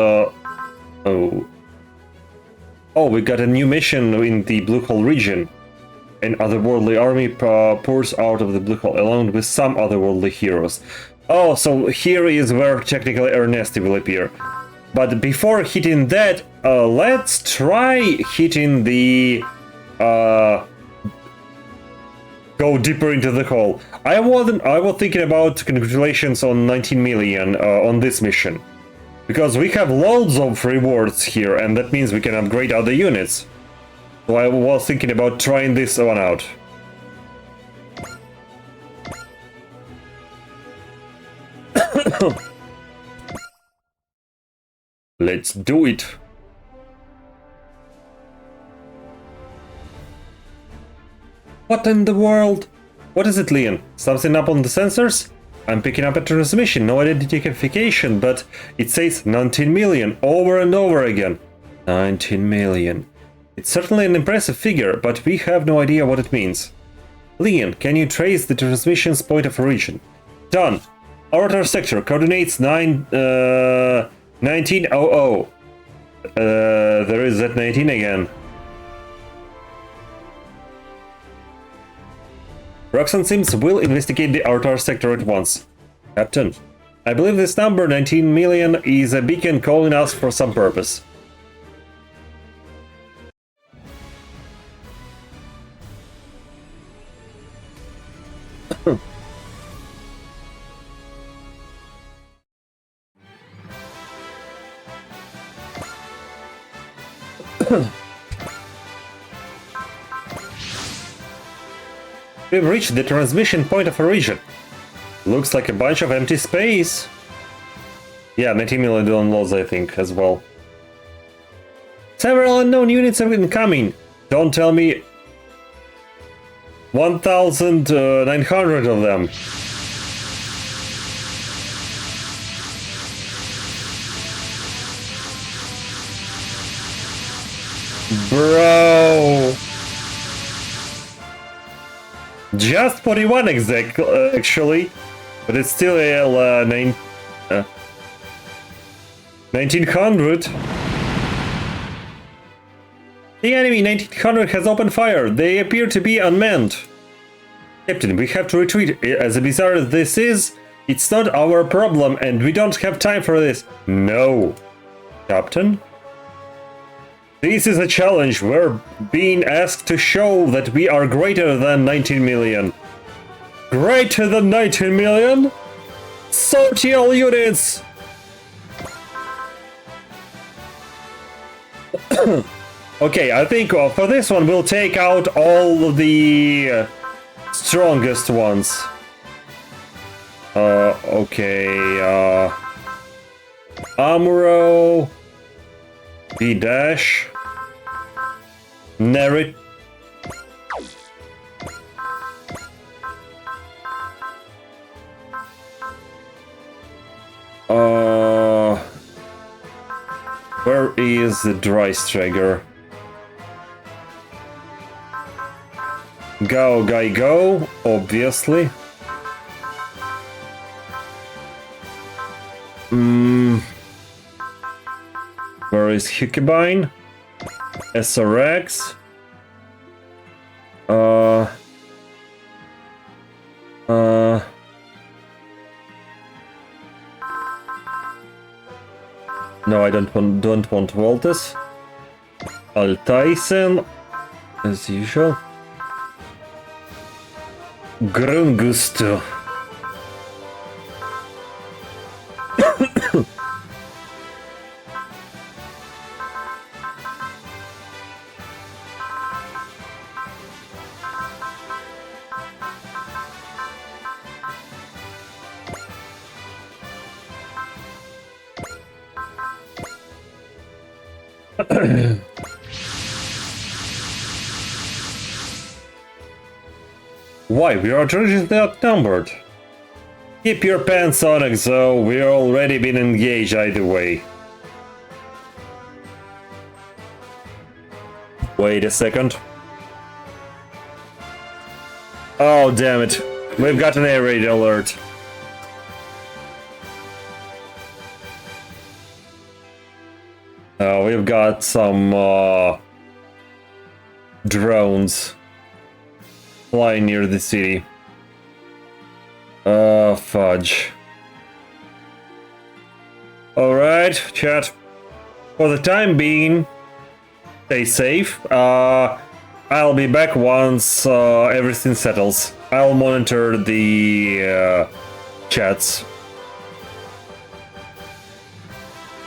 we got a new mission in the Blue Hole region. An otherworldly army pours out of the Blue Hole along with some otherworldly heroes. Oh, so here is where technically Ernesti will appear. But before hitting that, let's try hitting the... go deeper into the hole. I was thinking about congratulations on 19 million on this mission. Because we have loads of rewards here, and that means we can upgrade other units. So I was thinking about trying this one out. Let's do it. What in the world? What is it, Leon? Something up on the sensors? I'm picking up a transmission, no identification, but it says 19 million over and over again. 19 million. It's certainly an impressive figure, but we have no idea what it means. Leon, can you trace the transmission's point of origin? Done. Outer sector, coordinates 1900. There is that 19 again. Roxanne Sims will investigate the outer sector at once. Captain, I believe this number, 19 million, is a beacon calling us for some purpose. We've reached the transmission point of a region. Looks like a bunch of empty space. Yeah, 19 million downloads, I think, as well. Several unknown units have been coming. Don't tell me 1,900 of them. Bro. Just 41 actually, but it's still a 1900. The enemy 1900 has opened fire. They appear to be unmanned. Captain, we have to retreat. As bizarre as this is, it's not our problem and we don't have time for this. No. Captain? This is a challenge. We're being asked to show that we are greater than 19 million. Greater than 19 million? Sortie all units! Okay, I think for this one we'll take out all the strongest ones. Okay, Amuro, B-Dash, Nerit. Where is the Dry Striker? Go, guy, go, obviously. Where is Hukibine? SRX? No, I don't want Voltus. Altaisen, as usual. Grungusto. Why? We are tragically outnumbered. Keep your pants on, Exo. We're already been engaged either way. Wait a second. Oh, damn it. We've got an air raid alert. We've got some drones flying near the city. Fudge. Alright, chat. For the time being, stay safe. I'll be back once everything settles. I'll monitor the chats.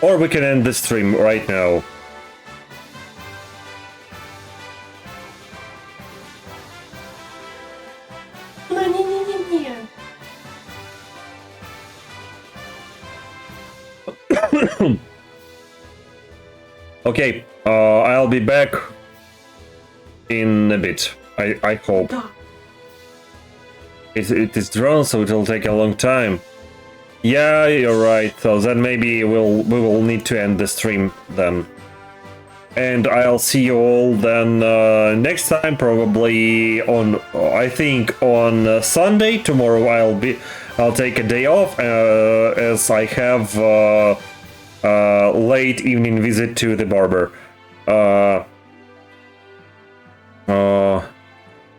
Or we can end the stream right now. Okay, I'll be back in a bit. I hope. It is drawn, so it'll take a long time. Yeah, you're right. So then maybe we will need to end the stream then. And I'll see you all then next time, probably on I think on Sunday. Tomorrow I'll take a day off as I have late evening visit to the barber.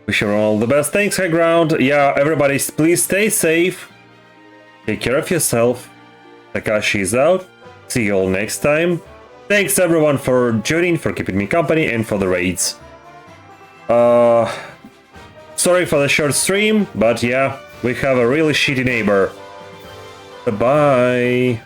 Wish you all the best. Thanks, High Ground. Yeah, everybody, please stay safe. Take care of yourself. Takashi is out. See you all next time. Thanks everyone for joining, for keeping me company, and for the raids. Sorry for the short stream, but yeah, we have a really shitty neighbor. Bye-bye.